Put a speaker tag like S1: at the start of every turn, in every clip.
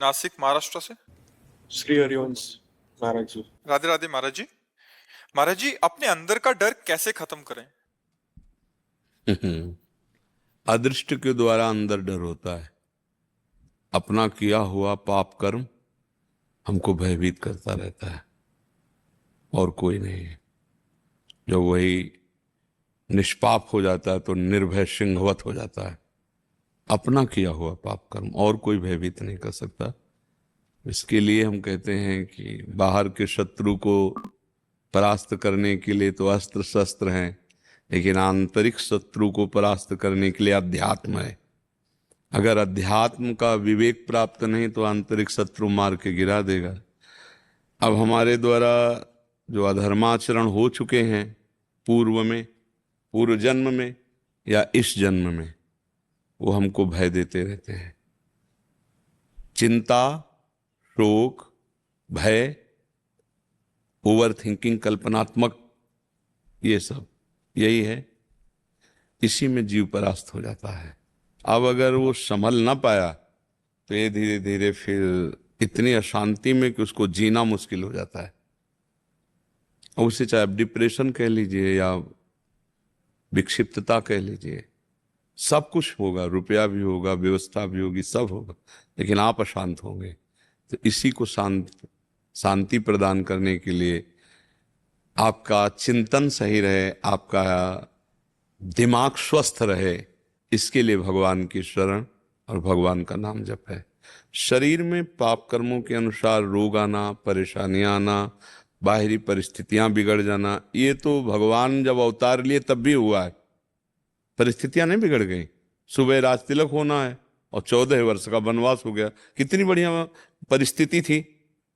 S1: नासिक महाराष्ट्र से।
S2: श्री हरिवंश महाराज जी।
S1: राधे राधे महाराज जी। महाराज जी, अपने अंदर का डर कैसे खत्म करें?
S3: अदृष्ट के द्वारा अंदर डर होता है। अपना किया हुआ पाप कर्म हमको भयभीत करता रहता है और कोई नहीं है। जब वही निष्पाप हो जाता है तो निर्भय सिंहवत हो जाता है। अपना किया हुआ पाप कर्म और कोई भयभीत नहीं कर सकता। इसके लिए हम कहते हैं कि बाहर के शत्रु को परास्त करने के लिए तो अस्त्र शस्त्र हैं, लेकिन आंतरिक शत्रु को परास्त करने के लिए अध्यात्म है। अगर अध्यात्म का विवेक प्राप्त नहीं तो आंतरिक शत्रु मार के गिरा देगा। अब हमारे द्वारा जो अधर्माचरण हो चुके हैं पूर्व में, पूर्व जन्म में या इस जन्म में, वो हमको भय देते रहते हैं। चिंता, शोक, भय, ओवर थिंकिंग, कल्पनात्मक, ये सब यही है। इसी में जीव परास्त हो जाता है। अब अगर वो संभल ना पाया तो ये धीरे धीरे फिर इतनी अशांति में कि उसको जीना मुश्किल हो जाता है। और उसे चाहे आप डिप्रेशन कह लीजिए या विक्षिप्तता कह लीजिए, सब कुछ होगा, रुपया भी होगा, व्यवस्था भी होगी, सब होगा, लेकिन आप अशांत होंगे। तो इसी को शांति प्रदान करने के लिए आपका चिंतन सही रहे, आपका दिमाग स्वस्थ रहे, इसके लिए भगवान की शरण और भगवान का नाम जप है। शरीर में पाप कर्मों के अनुसार रोग आना, परेशानियां आना, बाहरी परिस्थितियां बिगड़ जाना, ये तो भगवान जब अवतार लिए तब भी हुआ है। परिस्थितियां नहीं बिगड़ गई। सुबह राज तिलक होना है और 14 वर्ष का वनवास हो गया। कितनी बढ़िया परिस्थिति थी।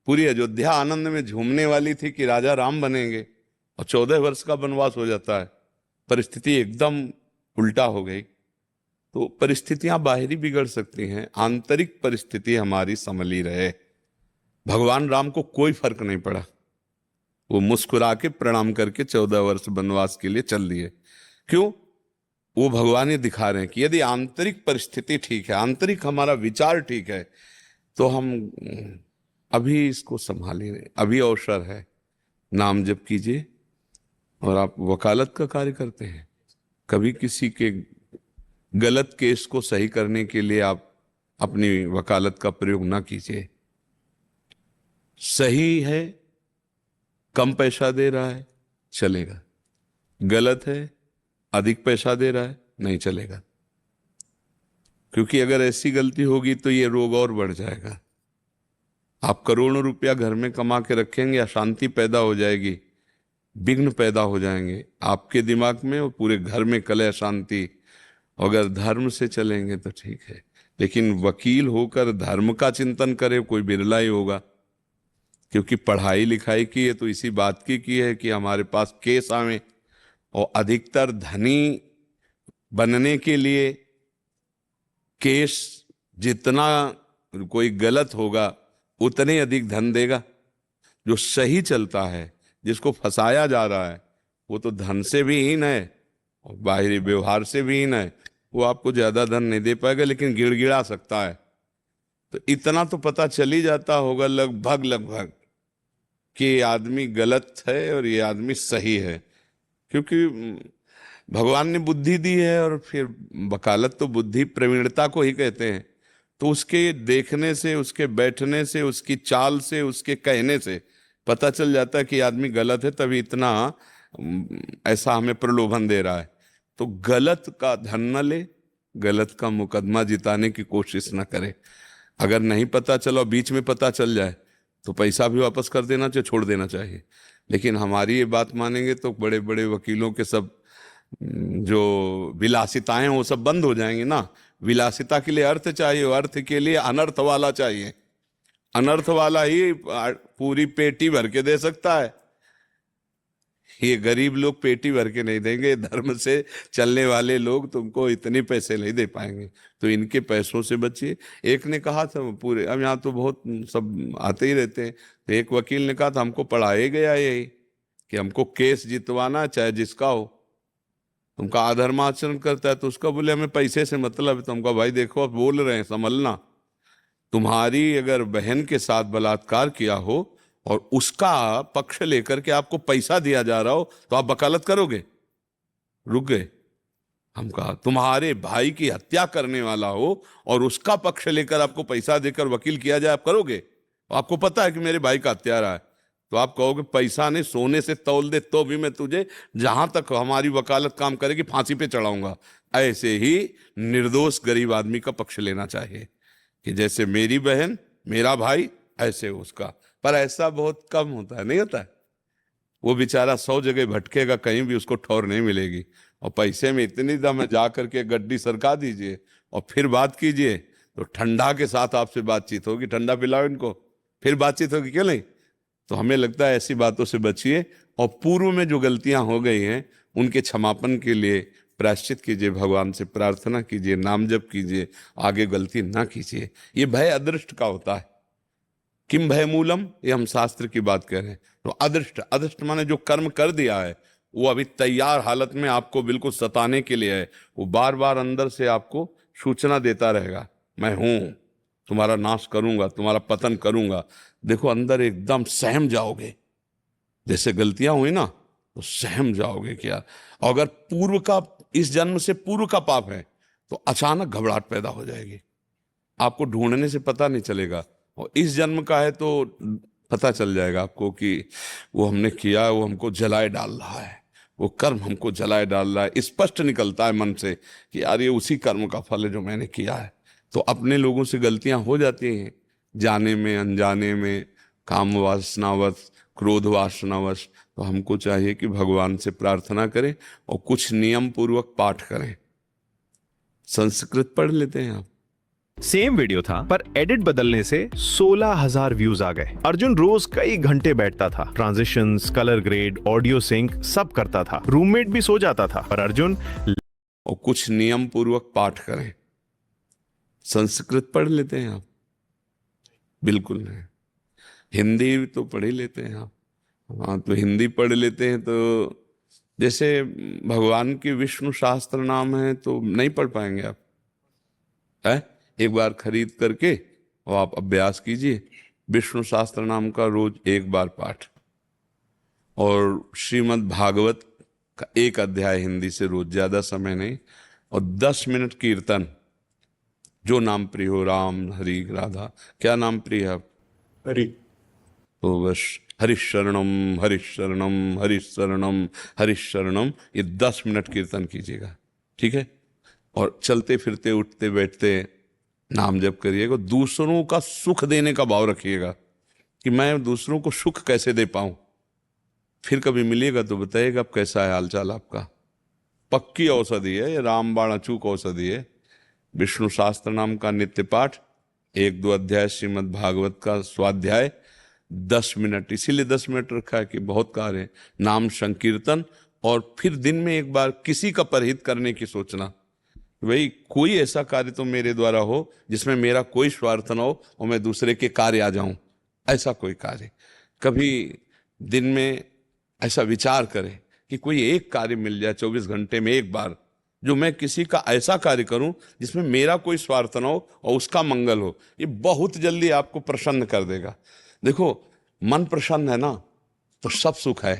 S3: पूरी अयोध्या आनंद में झूमने वाली थी कि राजा राम बनेंगे, और 14 वर्ष का वनवास हो जाता है। परिस्थिति एकदम उल्टा हो गई। तो परिस्थितियां बाहरी बिगड़ सकती हैं, आंतरिक परिस्थिति हमारी संभली रहे। भगवान राम को कोई फर्क नहीं पड़ा। वो मुस्कुरा के प्रणाम करके 14 वर्ष वनवास के लिए चल दिए। क्यों? वो भगवान ये दिखा रहे हैं कि यदि आंतरिक परिस्थिति ठीक है, आंतरिक हमारा विचार ठीक है, तो हम अभी इसको संभालिए। अभी अवसर है। नाम जप कीजिए। और आप वकालत का कार्य करते हैं, कभी किसी के गलत केस को सही करने के लिए आप अपनी वकालत का प्रयोग ना कीजिए। सही है, कम पैसा दे रहा है, चलेगा। गलत है, अधिक पैसा दे रहा है, नहीं चलेगा। क्योंकि अगर ऐसी गलती होगी तो ये रोग और बढ़ जाएगा। आप करोड़ों रुपया घर में कमा के रखेंगे, अशांति पैदा हो जाएगी, विघ्न पैदा हो जाएंगे आपके दिमाग में और पूरे घर में कलह शांति। अगर धर्म से चलेंगे तो ठीक है, लेकिन वकील होकर धर्म का चिंतन करे कोई बिरला ही होगा। क्योंकि पढ़ाई लिखाई की है तो इसी बात की है कि हमारे पास केस आवे, और अधिकतर धनी बनने के लिए केस जितना कोई गलत होगा उतने अधिक धन देगा। जो सही चलता है, जिसको फंसाया जा रहा है, वो तो धन से भी हीन है और बाहरी व्यवहार से भी हीन है। वो आपको ज्यादा धन नहीं दे पाएगा, लेकिन गिड़गिड़ा सकता है। तो इतना तो पता चल ही जाता होगा लगभग कि ये आदमी गलत है और ये आदमी सही है। क्योंकि भगवान ने बुद्धि दी है, और फिर वकालत तो बुद्धि प्रवीणता को ही कहते हैं। तो उसके देखने से, उसके बैठने से, उसकी चाल से, उसके कहने से पता चल जाता है कि आदमी गलत है, तभी इतना ऐसा हमें प्रलोभन दे रहा है। तो गलत का धन न ले, गलत का मुकदमा जिताने की कोशिश न करे। अगर नहीं पता चला, बीच में पता चल जाए, तो पैसा भी वापस कर देना चाहिए, छोड़ देना चाहिए। लेकिन हमारी ये बात मानेंगे तो बड़े बड़े वकीलों के सब जो विलासिताएं वो सब बंद हो जाएंगी ना। विलासिता के लिए अर्थ चाहिए, अर्थ के लिए अनर्थ वाला चाहिए। अनर्थ वाला ही पूरी पेटी भर के दे सकता है। ये गरीब लोग पेटी भर के नहीं देंगे। धर्म से चलने वाले लोग तुमको इतने पैसे नहीं दे पाएंगे, तो इनके पैसों से बचिए। एक ने कहा था पूरे, अब यहाँ तो बहुत सब आते ही रहते हैं, तो एक वकील ने कहा था हमको पढ़ाया गया यही कि हमको केस जितवाना चाहे जिसका हो। तुमका अधर्माचरण करता है तो उसका बोले हमें पैसे से मतलब है। तुमका भाई देखो आप बोल रहे हैं, संभलना। तुम्हारी अगर बहन के साथ बलात्कार किया हो और उसका पक्ष लेकर के आपको पैसा दिया जा रहा हो तो आप वकालत करोगे? रुक गए। हम कहा तुम्हारे भाई की हत्या करने वाला हो और उसका पक्ष लेकर आपको पैसा देकर वकील किया जाए, आप करोगे? आपको पता है कि मेरे भाई का हत्यारा है, तो आप कहोगे पैसा नहीं सोने से तौल दे तो भी मैं तुझे जहां तक हमारी वकालत काम करेगी फांसी पे चढ़ाऊंगा। ऐसे ही निर्दोष गरीब आदमी का पक्ष लेना चाहिए कि जैसे मेरी बहन मेरा भाई ऐसे उसका। पर ऐसा बहुत कम होता है, नहीं होता है। वो बेचारा 100 जगह भटकेगा, कहीं भी उसको ठौर नहीं मिलेगी। और पैसे में इतनी दम है, जा करके गड्डी सरका दीजिए और फिर बात कीजिए तो ठंडा के साथ आपसे बातचीत होगी। ठंडा पिलाओ इनको, फिर बातचीत होगी, क्यों नहीं? तो हमें लगता है ऐसी बातों से बचिए और पूर्व में जो गलतियां हो गई हैं उनके क्षमापन के लिए प्रायश्चित कीजिए, भगवान से प्रार्थना कीजिए, नाम जप कीजिए, आगे गलती ना कीजिए। ये भय अदृष्ट का होता है। किम भय मूलम, ये हम शास्त्र की बात कर रहे हैं। तो अदृष्ट, अदृष्ट माने जो कर्म कर दिया है वो अभी तैयार हालत में आपको बिल्कुल सताने के लिए है। वो बार बार अंदर से आपको सूचना देता रहेगा, मैं हूं, तुम्हारा नाश करूंगा, तुम्हारा पतन करूंगा। देखो अंदर एकदम सहम जाओगे, जैसे गलतियां हुई ना तो सहम जाओगे क्या। और अगर पूर्व का, इस जन्म से पूर्व का पाप है तो अचानक घबराहट पैदा हो जाएगी, आपको ढूंढने से पता नहीं चलेगा। और इस जन्म का है तो पता चल जाएगा आपको कि वो हमने किया, वो हमको जलाए डाल रहा है, वो कर्म हमको जलाए डाल रहा है। स्पष्ट निकलता है मन से कि यार ये उसी कर्म का फल है जो मैंने किया है। तो अपने लोगों से गलतियां हो जाती हैं, जाने में अनजाने में, काम वासनावश, क्रोध वासनावश। तो हमको चाहिए कि भगवान से प्रार्थना करें और कुछ नियम पूर्वक पाठ करें। संस्कृत पढ़ लेते हैं आप।
S4: सेम वीडियो था पर एडिट बदलने से 16,000 व्यूज आ गए। अर्जुन रोज कई घंटे बैठता था, transitions, colour grade, audio sync सब करता था। रूममेट भी सो जाता था पर अर्जुन
S3: और कुछ नियम पूर्वक पाठ करें। संस्कृत पढ़ लेते हैं आप? बिल्कुल नहीं। हिंदी तो पढ़ ही लेते हैं आप? हाँ, तो हिंदी पढ़ लेते हैं। तो जैसे भगवान के विष्णु शास्त्र नाम है तो नहीं पढ़ पाएंगे आप, है? एक बार खरीद करके और आप अभ्यास कीजिए, विष्णु शास्त्र नाम का रोज एक बार पाठ, और श्रीमद् भागवत का एक अध्याय हिंदी से रोज, ज्यादा समय नहीं, और 10 मिनट कीर्तन, जो नाम प्रिय हो, राम, हरि, राधा, क्या नाम प्रिय है आप?
S2: हरि।
S3: तो बस हरिशरणम हरिशरणम हरिशरणम हरिशरणम, ये 10 मिनट कीर्तन कीजिएगा, ठीक है? और चलते फिरते उठते बैठते नाम जप करिएगा। दूसरों का सुख देने का भाव रखिएगा कि मैं दूसरों को सुख कैसे दे पाऊं। फिर कभी मिलिएगा तो बताइएगा अब कैसा है हालचाल आपका। पक्की औषधि है ये, रामबाण अचूक औषधि है। विष्णु शास्त्र नाम का नित्य पाठ, 1-2 अध्याय श्रीमद् भागवत का स्वाध्याय, 10 मिनट, इसीलिए 10 मिनट रखा है कि बहुत कार्य है। नाम संकीर्तन, और फिर दिन में एक बार किसी का परहित करने की सोचना, भाई कोई ऐसा कार्य तो मेरे द्वारा हो जिसमें मेरा कोई स्वार्थ न हो और मैं दूसरे के कार्य आ जाऊं, ऐसा कोई कार्य। कभी दिन में ऐसा विचार करें कि कोई एक कार्य मिल जाए 24 घंटे में एक बार, जो मैं किसी का ऐसा कार्य करूं जिसमें मेरा कोई स्वार्थ न हो और उसका मंगल हो। ये बहुत जल्दी आपको प्रसन्न कर देगा। देखो मन प्रसन्न है ना तो सब सुख है,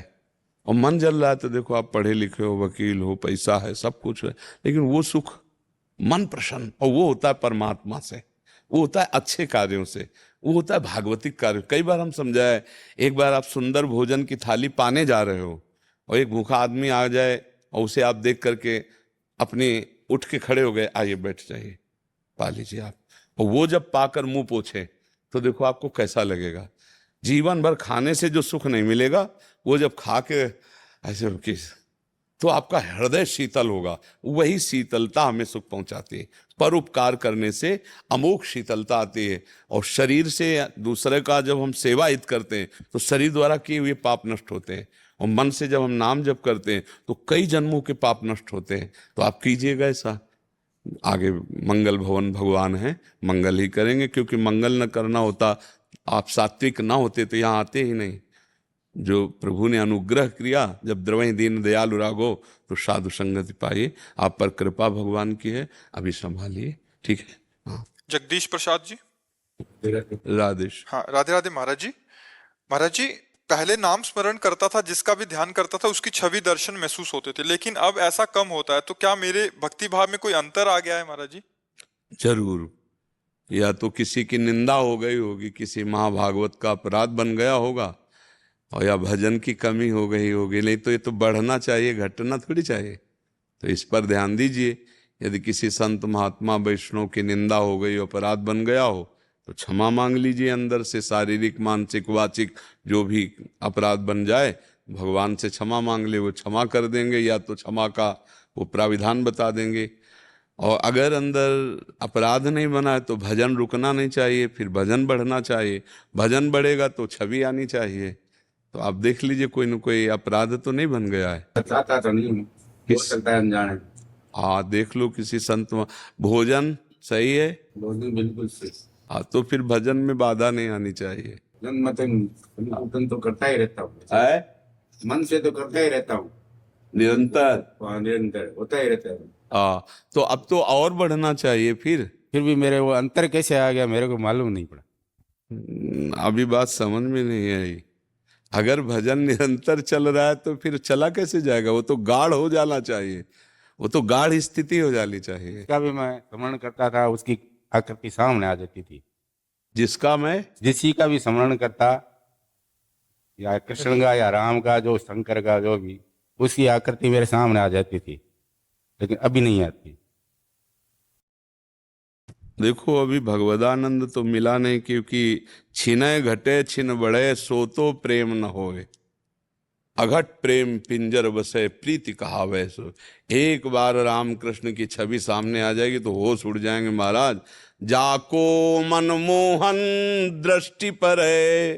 S3: और मन जल रहा है तो देखो आप पढ़े लिखे हो, वकील हो, पैसा है, सब कुछ है, लेकिन वो सुख मन प्रसन्न, और वो होता है परमात्मा से, वो होता है अच्छे कार्यों से, वो होता है भागवतिक कार्य। कई बार हम समझाए, एक बार आप सुंदर भोजन की थाली पाने जा रहे हो और एक भूखा आदमी आ जाए और उसे आप देख करके अपने उठ के खड़े हो गए, आइए बैठ जाइए, पा लीजिए आप, और वो जब पाकर मुंह पोछे तो देखो आपको कैसा लगेगा। जीवन भर खाने से जो सुख नहीं मिलेगा, वो जब खा के ऐसे किस, तो आपका हृदय शीतल होगा। वही शीतलता हमें सुख पहुंचाती है। परोपकार करने से अमोघ शीतलता आती है। और शरीर से दूसरे का जब हम सेवा हित करते हैं तो शरीर द्वारा किए हुए पाप नष्ट होते हैं, और मन से जब हम नाम जप करते हैं तो कई जन्मों के पाप नष्ट होते हैं। तो आप कीजिएगा ऐसा। आगे मंगल भवन भगवान है, मंगल ही करेंगे, क्योंकि मंगल न करना होता, आप सात्विक ना होते तो यहाँ आते ही नहीं। जो प्रभु ने अनुग्रह किया, जब द्रवहि दीन दयालु रागो तो साधु संगति पाइए। आप पर कृपा भगवान की है, अभी संभालिए, ठीक है? हाँ।
S1: जगदीश प्रसाद जी।
S3: राधे।
S1: हाँ, राधे राधे महाराज जी। महाराज जी, पहले नाम स्मरण करता था, जिसका भी ध्यान करता था उसकी छवि दर्शन महसूस होते थे, लेकिन अब ऐसा कम होता है, तो क्या मेरे भक्ति भाव में कोई अंतर आ गया है महाराज जी?
S3: जरूर, या तो किसी की निंदा हो गई होगी, किसी महाभागवत का अपराध बन गया होगा, और या भजन की कमी हो गई होगी। नहीं तो ये तो बढ़ना चाहिए, घटना थोड़ी चाहिए। तो इस पर ध्यान दीजिए। यदि किसी संत महात्मा वैष्णव की निंदा हो गई, अपराध बन गया हो, तो क्षमा मांग लीजिए अंदर से। शारीरिक, मानसिक, वाचिक जो भी अपराध बन जाए, भगवान से क्षमा मांग ले, वो क्षमा कर देंगे, या तो क्षमा का वो प्राविधान बता देंगे। और अगर अंदर अपराध नहीं बना है तो भजन रुकना नहीं चाहिए, फिर भजन बढ़ना चाहिए। भजन बढ़ेगा तो छवि आनी चाहिए। तो आप देख लीजिए, कोई न कोई अपराध तो नहीं बन गया है।
S5: बताता तो नहीं हूँ, हो सकता है अनजाने।
S3: हाँ, देख लो किसी संत भोजन सही है,
S5: भोजन बिल्कुल सही।
S3: हाँ, तो फिर भजन में बाधा नहीं आनी चाहिए।
S5: मन तो करता ही रहता हूँ,
S3: है
S5: मन से तो करता ही रहता हूँ,
S3: निरंतर।
S5: निरंतर होता ही रहता है।
S3: हाँ, तो अब तो और बढ़ना चाहिए फिर।
S6: फिर भी मेरे वो अंतर कैसे आ गया मेरे को मालूम नहीं पड़ा।
S3: अभी बात समझ में नहीं आई। अगर भजन निरंतर चल रहा है तो फिर चला कैसे जाएगा? वो तो गाढ़ हो जाना चाहिए, वो तो गाढ़ स्थिति हो जानी चाहिए।
S6: जिसका भी मैं स्मरण करता था उसकी आकृति सामने आ जाती थी।
S3: जिसका मैं
S6: जिसी का भी स्मरण करता, या कृष्ण का या राम का, जो शंकर का, जो भी, उसकी आकृति मेरे सामने आ जाती थी, लेकिन अभी नहीं आती।
S3: देखो, अभी भगवदानंद तो मिला नहीं, क्योंकि छिनय घटे छिन बढ़े सो तो प्रेम न होए, अघट प्रेम पिंजर बसे प्रीति कहावे सो। एक बार राम कृष्ण की छवि सामने आ जाएगी तो होश उड़ जाएंगे महाराज। जाको मनमोहन दृष्टि पर है,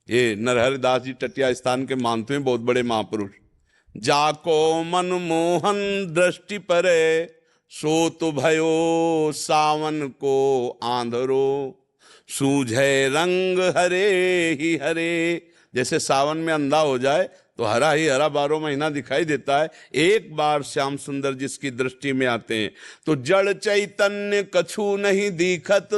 S3: ये नरहरिदास जी टटिया स्थान के मानते हैं, बहुत बड़े महापुरुष। जाको मनमोहन दृष्टि पर है, सो तो भयो सावन को आंधरो, सूझे रंग हरे ही हरे। जैसे सावन में अंधा हो जाए तो हरा ही हरा 12 महीना दिखाई देता है। एक बार श्याम सुंदर जिसकी दृष्टि में आते हैं तो जड़ चैतन्य कछु नहीं दिखत,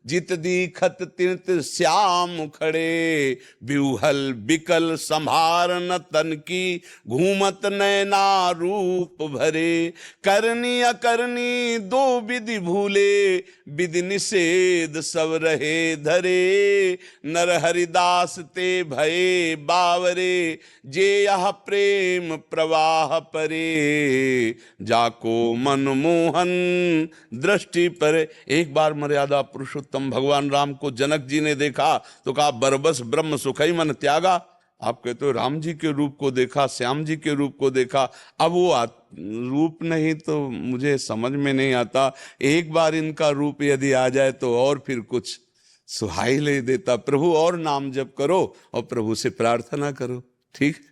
S3: जित दीखत तित श्याम खड़े, ब्यूहल बिकल संभार न तन की, घूमत नैना रूप भरे, करनी अकरनी दो विधि भूले, विधि निषेध सब रहे धरे, नर हरिदास ते भये बावरे, जे यह प्रेम प्रवाह परे, जाको मनमोहन दृष्टि पर। एक बार मर्यादा पुरुषोत्तम भगवान राम को जनक जी ने देखा तो कहा, बरबस ब्रह्म सुखई मन त्यागा। आप कहते हो राम जी के रूप को देखा, श्याम जी के रूप को देखा। अब वो रूप नहीं तो मुझे समझ में नहीं आता। एक बार इनका रूप यदि आ जाए तो और फिर कुछ सुहाई ले देता। प्रभु और नाम जप करो और प्रभु से प्रार्थना करो, ठीक।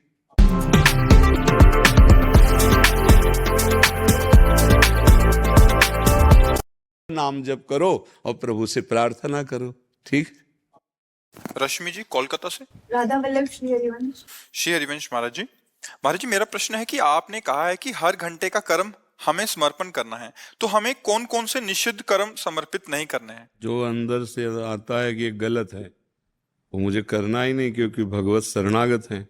S3: नाम जप करो और प्रभु से प्रार्थना करो, ठीक।
S1: रश्मि जी कोलकाता से।
S7: राधा वल्लभ श्री हरिवंश।
S1: श्री हरिवंश महाराज जी। महाराज जी, मेरा प्रश्न है कि आपने कहा है कि हर घंटे का कर्म हमें समर्पण करना है, तो हमें कौन कौन से निषिद्ध कर्म समर्पित नहीं करने हैं?
S3: जो अंदर से आता है कि ये गलत है, वो मुझे करना ही नहीं, क्योंकि भगवत शरणागत हैं।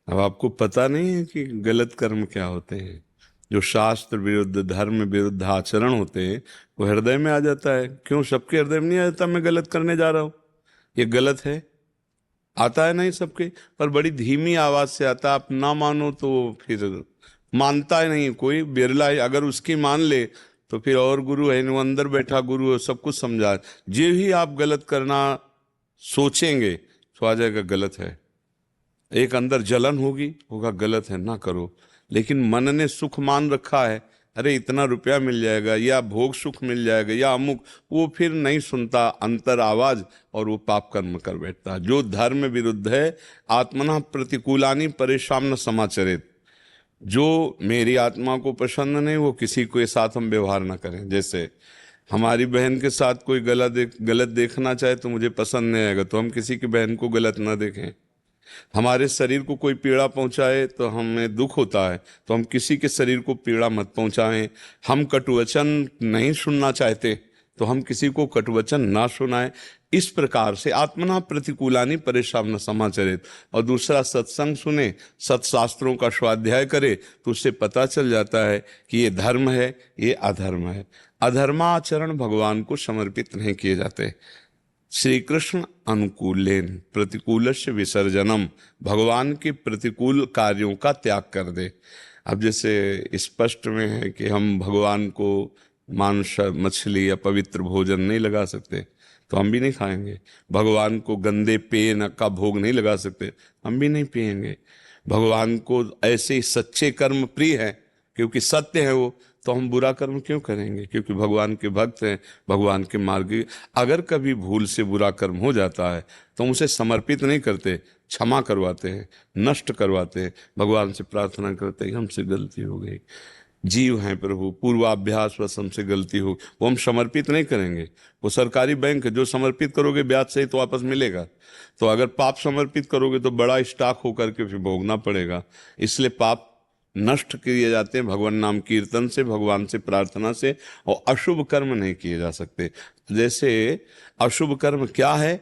S3: अब आपको पता नहीं है कि गलत कर्म क्या होते हैं। जो शास्त्र विरुद्ध, धर्म विरुद्ध आचरण होते हैं वो हृदय में आ जाता है। क्यों सबके हृदय में नहीं आ जाता? मैं गलत करने जा रहा हूँ, ये गलत है। आता है नहीं सबके, पर बड़ी धीमी आवाज से आता। आप ना मानो तो फिर मानता है नहीं कोई, बिरला है। अगर उसकी मान ले तो फिर और गुरु है, वो अंदर बैठा गुरु है, सब कुछ समझा। जो भी आप गलत करना सोचेंगे तो आ जाएगा गलत है। एक अंदर जलन होगा गलत है, ना करो। लेकिन मन ने सुख मान रखा है, अरे इतना रुपया मिल जाएगा, या भोग सुख मिल जाएगा, या अमुक, वो फिर नहीं सुनता अंतर आवाज और वो पाप कर्म कर बैठता। जो धर्म विरुद्ध है, आत्मना प्रतिकूलानी परेशान न समाचरित। जो मेरी आत्मा को पसंद नहीं वो किसी के साथ हम व्यवहार ना करें। जैसे हमारी बहन के साथ कोई गलत देखना चाहे तो मुझे पसंद नहीं आएगा, तो हम किसी की बहन को गलत ना देखें। हमारे शरीर को कोई पीड़ा पहुंचाए तो हमें दुख होता है, तो हम किसी के शरीर को पीड़ा मत पहुंचाएं। हम कटुवचन नहीं सुनना चाहते तो हम किसी को कटुवचन ना सुनाएं। इस प्रकार से आत्मना प्रतिकूलानि परेशान समाचरित, और दूसरा सत्संग सुने, सत्शास्त्रों का स्वाध्याय करे, तो उससे पता चल जाता है कि ये धर्म है, ये अधर्म है। अधर्माचरण भगवान को समर्पित नहीं किए जाते। श्री कृष्ण अनुकूलेन प्रतिकूलस्य विसर्जनम, भगवान के प्रतिकूल कार्यों का त्याग कर दे। अब जैसे स्पष्ट में है कि हम भगवान को मांस मछली या पवित्र भोजन नहीं लगा सकते, तो हम भी नहीं खाएंगे। भगवान को गंदे पेय का भोग नहीं लगा सकते, हम भी नहीं पिएंगे। भगवान को ऐसे ही सच्चे कर्म प्रिय है, क्योंकि सत्य है वो, तो हम बुरा कर्म क्यों करेंगे? क्योंकि भगवान के भक्त हैं, भगवान के मार्ग। अगर कभी भूल से बुरा कर्म हो जाता है तो हम उसे समर्पित नहीं करते, क्षमा करवाते हैं, नष्ट करवाते हैं, भगवान से प्रार्थना करते हैं हमसे गलती हो गई, जीव हैं प्रभु, पूर्वाभ्यास वश हमसे गलती हो, वो हम समर्पित नहीं करेंगे। वो सरकारी बैंक है, जो समर्पित करोगे ब्याज सहित तो वापस मिलेगा। तो अगर पाप समर्पित करोगे तो बड़ा स्टॉक होकर के फिर भोगना पड़ेगा। इसलिए पाप नष्ट किए जाते हैं भगवान नाम कीर्तन से, भगवान से प्रार्थना से, और अशुभ कर्म नहीं किए जा सकते। जैसे अशुभ कर्म क्या है?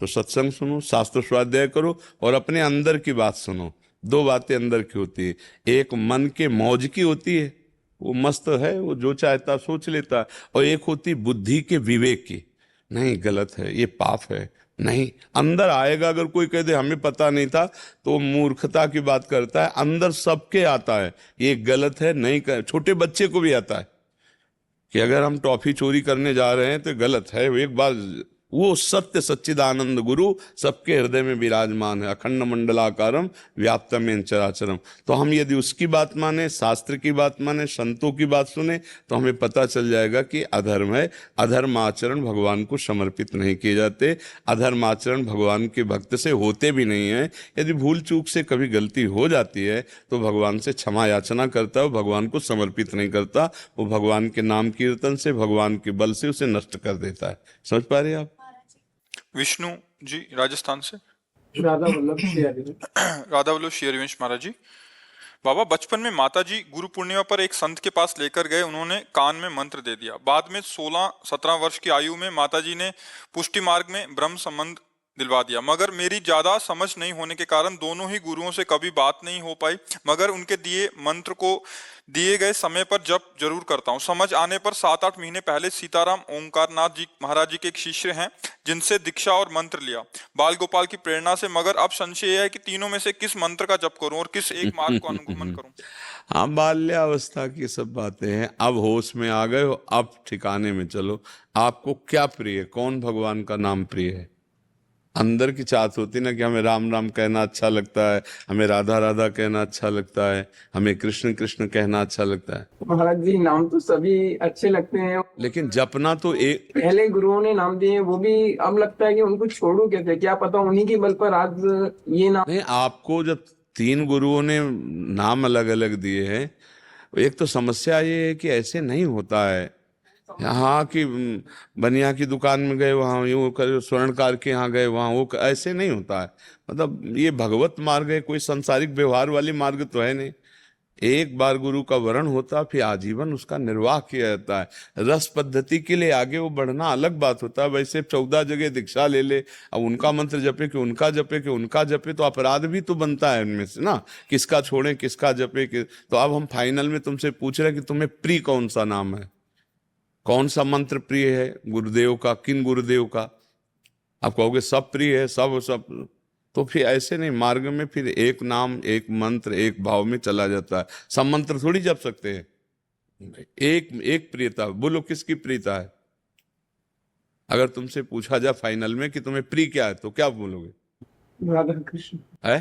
S3: तो सत्संग सुनो, शास्त्र स्वाध्याय करो और अपने अंदर की बात सुनो। दो बातें अंदर की होती है, एक मन के मौज की होती है, वो मस्त है, वो जो चाहता सोच लेता, और एक होती बुद्धि के विवेक की, नहीं गलत है, ये पाप है, नहीं। अंदर आएगा, अगर कोई कह दे हमें पता नहीं था, तो मूर्खता की बात करता है। अंदर सबके आता है ये गलत है, नहीं कर। छोटे बच्चे को भी आता है कि अगर हम टॉफी चोरी करने जा रहे हैं तो गलत है। एक बार वो सत्य सच्चिदानंद गुरु सबके हृदय में विराजमान है, अखंड मंडलाकारम व्याप्तमेन चराचरम। तो हम यदि उसकी बात माने, शास्त्र की बात माने, संतों की बात सुने, तो हमें पता चल जाएगा कि अधर्म है। अधर्म आचरण भगवान को समर्पित नहीं किए जाते। अधर्म आचरण भगवान के भक्त से होते भी नहीं है। यदि भूल चूक से कभी गलती हो जाती है तो भगवान से क्षमा याचना करता है, वो भगवान को समर्पित नहीं करता, वो भगवान के नाम कीर्तन से, भगवान के बल से उसे नष्ट कर देता है। समझ पा रहे हैं आप?
S1: विष्णु जी राजस्थान से।
S2: राधा वल्लभ श्री हरिवंश।
S1: राधा वल्लभ श्री हरिवंश महाराज जी। बाबा, बचपन में माता जी गुरु पूर्णिमा पर एक संत के पास लेकर गए, उन्होंने कान में मंत्र दे दिया। बाद में 16-17 वर्ष की आयु में माता जी ने पुष्टि मार्ग में ब्रह्म संबंध दिलवा दिया, मगर मेरी ज्यादा समझ नहीं होने के कारण दोनों ही गुरुओं से कभी बात नहीं हो पाई। मगर उनके दिए मंत्र को दिए गए समय पर जप जरूर करता हूँ। समझ आने पर 7-8 महीने पहले सीताराम ओंकारनाथ जी महाराज जी के एक शिष्य हैं, जिनसे दीक्षा और मंत्र लिया बाल गोपाल की प्रेरणा से। मगर अब संशय है कि तीनों में से किस मंत्र का जप करूं और किस एक मार्ग को अनुगमन करूं।
S3: हाँ, बाल्यावस्था की सब बातें हैं। अब होश में आ गए हो, अब ठिकाने में चलो। आपको क्या प्रिय है? कौन भगवान का नाम प्रिय है? अंदर की चाहत होती ना कि हमें राम राम कहना अच्छा लगता है, हमें राधा राधा कहना अच्छा लगता है, हमें कृष्ण कृष्ण कहना अच्छा लगता है।
S2: महाराज जी, नाम तो सभी अच्छे लगते हैं,
S3: लेकिन जपना तो एक,
S2: पहले गुरुओं ने नाम दिए वो भी अब लगता है कि उनको छोड़ू कैसे, क्या पता उन्हीं के बल पर आज ये नाम।
S3: नहीं, आपको जब 3 गुरुओं ने नाम अलग अलग दिए हैं, एक तो समस्या ये है कि ऐसे नहीं होता है। यहाँ की बनिया की दुकान में गए, वहाँ यूँ कर, स्वर्णकार के यहाँ गए, वहाँ वो ऐसे नहीं होता है। मतलब ये भगवत मार्ग है, कोई संसारिक व्यवहार वाली मार्ग तो है नहीं। एक बार गुरु का वरण होता, फिर आजीवन उसका निर्वाह किया जाता है। रस पद्धति के लिए आगे वो बढ़ना अलग बात होता है। वैसे 14 जगह दीक्षा ले ले, अब उनका मंत्र जपे कि उनका जपे कि उनका जपे, तो अपराध भी तो बनता है उनमें से ना, किसका छोड़े किसका जपे तो अब हम फाइनल में तुमसे पूछ रहे हैं कि तुम्हें प्रिय कौन सा नाम है, कौन सा मंत्र प्रिय है गुरुदेव का, किन गुरुदेव का? आप कहोगे सब प्रिय है, सब तो फिर ऐसे नहीं। मार्ग में फिर एक नाम, एक मंत्र, एक भाव में चला जाता है। सब मंत्र थोड़ी जप सकते हैं। एक प्रियता, बोलो किसकी प्रियता है? अगर तुमसे पूछा जाए फाइनल में कि तुम्हें प्रिय क्या है, तो क्या बोलोगे?
S2: राधा कृष्ण
S3: है?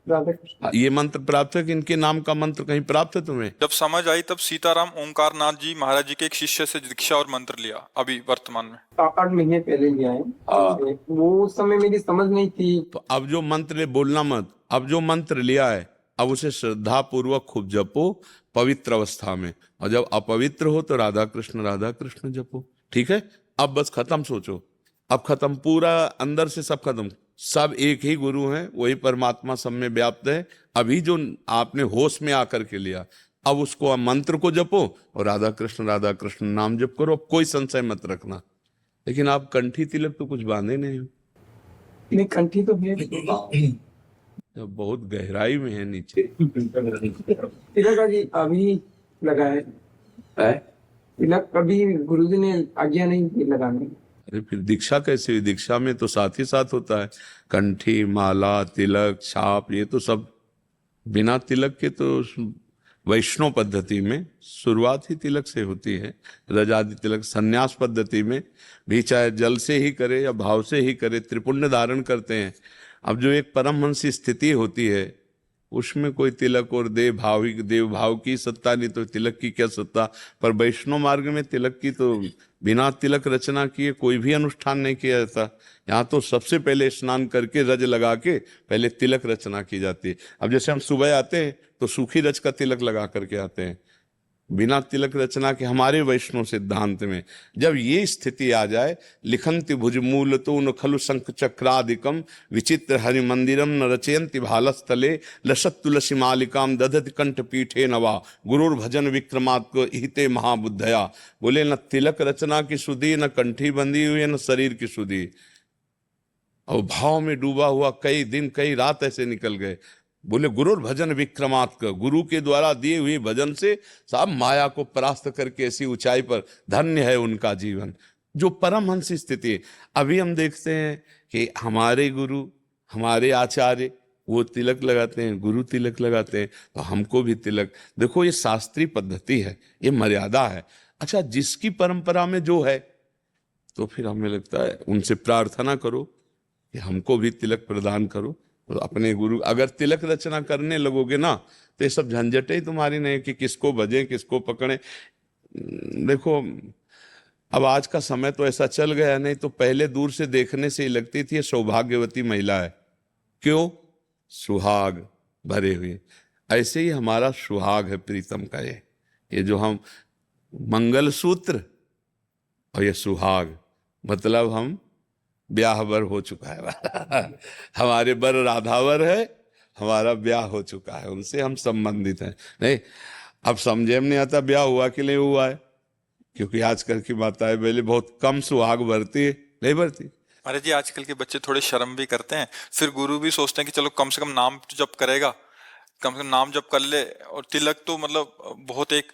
S2: राधा कृष्ण।
S3: ये मंत्र प्राप्त है कि इनके नाम का मंत्र कहीं प्राप्त है तुम्हें?
S1: जब समझ आई तब सीताराम ओंकारनाथ जी महाराज जी के एक शिष्य से दीक्षा और मंत्र लिया, अभी वर्तमान में
S2: 7-8 महीने पहले लिया है। वो उस समय मेरी समझ नहीं थी।
S3: तो अब जो मंत्र बोलना मत, अब जो मंत्र लिया है अब उसे श्रद्धा पूर्वक खूब जपो पवित्र अवस्था में, और जब अपवित्र हो तो राधा कृष्ण जपो। ठीक है? अब बस खत्म सोचो, अब खत्म, पूरा अंदर से सब खत्म। सब एक ही गुरु हैं, वही परमात्मा सब में व्याप्त है। अभी जो आपने होश में आकर के लिया, अब उसको मंत्र को जपो और राधा कृष्ण नाम जप करो, अब कोई संशय मत रखना। लेकिन आप कंठी तिलक तो कुछ बांधे नहीं हो,
S2: नहीं कंठी तो है।
S3: तो बहुत गहराई में है नीचे।
S2: तिलक जी अभी लगा है, तिलक कभी गुरुजी ने आज्ञा नहीं दी लगाने।
S3: अरे फिर दीक्षा कैसे हुई? दीक्षा में तो साथ ही साथ होता है, कंठी, माला, तिलक, छाप, ये तो सब बिना तिलक के तो वैष्णव पद्धति में शुरुआत ही तिलक से होती है। रजादि तिलक संन्यास पद्धति में भी चाहे जल से ही करे या भाव से ही करे, त्रिपुण्य धारण करते हैं। अब जो एक परमहंसी स्थिति होती है उसमें कोई तिलक और देव भाव की सत्ता नहीं, तो तिलक की क्या सत्ता। पर वैष्णव मार्ग में तिलक की तो बिना तिलक रचना किए कोई भी अनुष्ठान नहीं किया जाता। यहाँ तो सबसे पहले स्नान करके रज लगा के पहले तिलक रचना की जाती है। अब जैसे हम सुबह आते हैं तो सूखी रज का तिलक लगा करके आते हैं, बिना तिलक रचना के। हमारे वैष्णव सिद्धांत में जब ये स्थिति आ जाए, लिखंति भुजमूल तो न खलु शंख चक्रादिकम विचित्र हरि मंदिरम न रचयंति भालस्थले लसत तुलसी मालिकाम दधति कंठ पीठे नवा गुरुर भजन विक्रमात्म हिते महाबुद्धया। बोले न तिलक रचना की सुधी, न कंठी बंधी हुई, न शरीर की सुधी। और भाव में डूबा हुआ कई दिन कई रात ऐसे निकल गए। बोले गुरुर भजन विक्रमात्म, गुरु के द्वारा दिए हुए भजन से सब माया को परास्त करके ऐसी ऊंचाई पर, धन्य है उनका जीवन। जो परमहंस स्थिति है। अभी हम देखते हैं कि हमारे गुरु, हमारे आचार्य वो तिलक लगाते हैं, गुरु तिलक लगाते हैं, तो हमको भी तिलक। देखो ये शास्त्रीय पद्धति है, ये मर्यादा है। अच्छा, जिसकी परंपरा में जो है तो फिर हमें लगता है उनसे प्रार्थना करो कि हमको भी तिलक प्रदान करो। तो अपने गुरु, अगर तिलक रचना करने लगोगे ना तो ये सब झंझट ही तुम्हारी नहीं कि किसको भजें किसको पकड़ें। देखो अब आज का समय तो ऐसा चल गया, नहीं तो पहले दूर से देखने से ही लगती थी ये सौभाग्यवती महिला है। क्यों? सुहाग भरे हुए। ऐसे ही हमारा सुहाग है प्रीतम का, ये जो हम मंगलसूत्र और ये सुहाग, मतलब हम ब्याह वर हो चुका है हमारे बर राधावर है, हमारा ब्याह हो चुका है, उनसे हम संबंधित हैं। नहीं अब समझे में नहीं आता ब्याह हुआ कि नहीं हुआ है, क्योंकि आजकल की माताएं पहले बहुत कम सुहाग भरती है, नहीं भरती।
S1: अरे जी आजकल के बच्चे थोड़े शर्म भी करते हैं, फिर गुरु भी सोचते हैं कि चलो कम से कम नाम जप करेगा, कम से कम नाम जप कर ले। और तिलक तो मतलब बहुत एक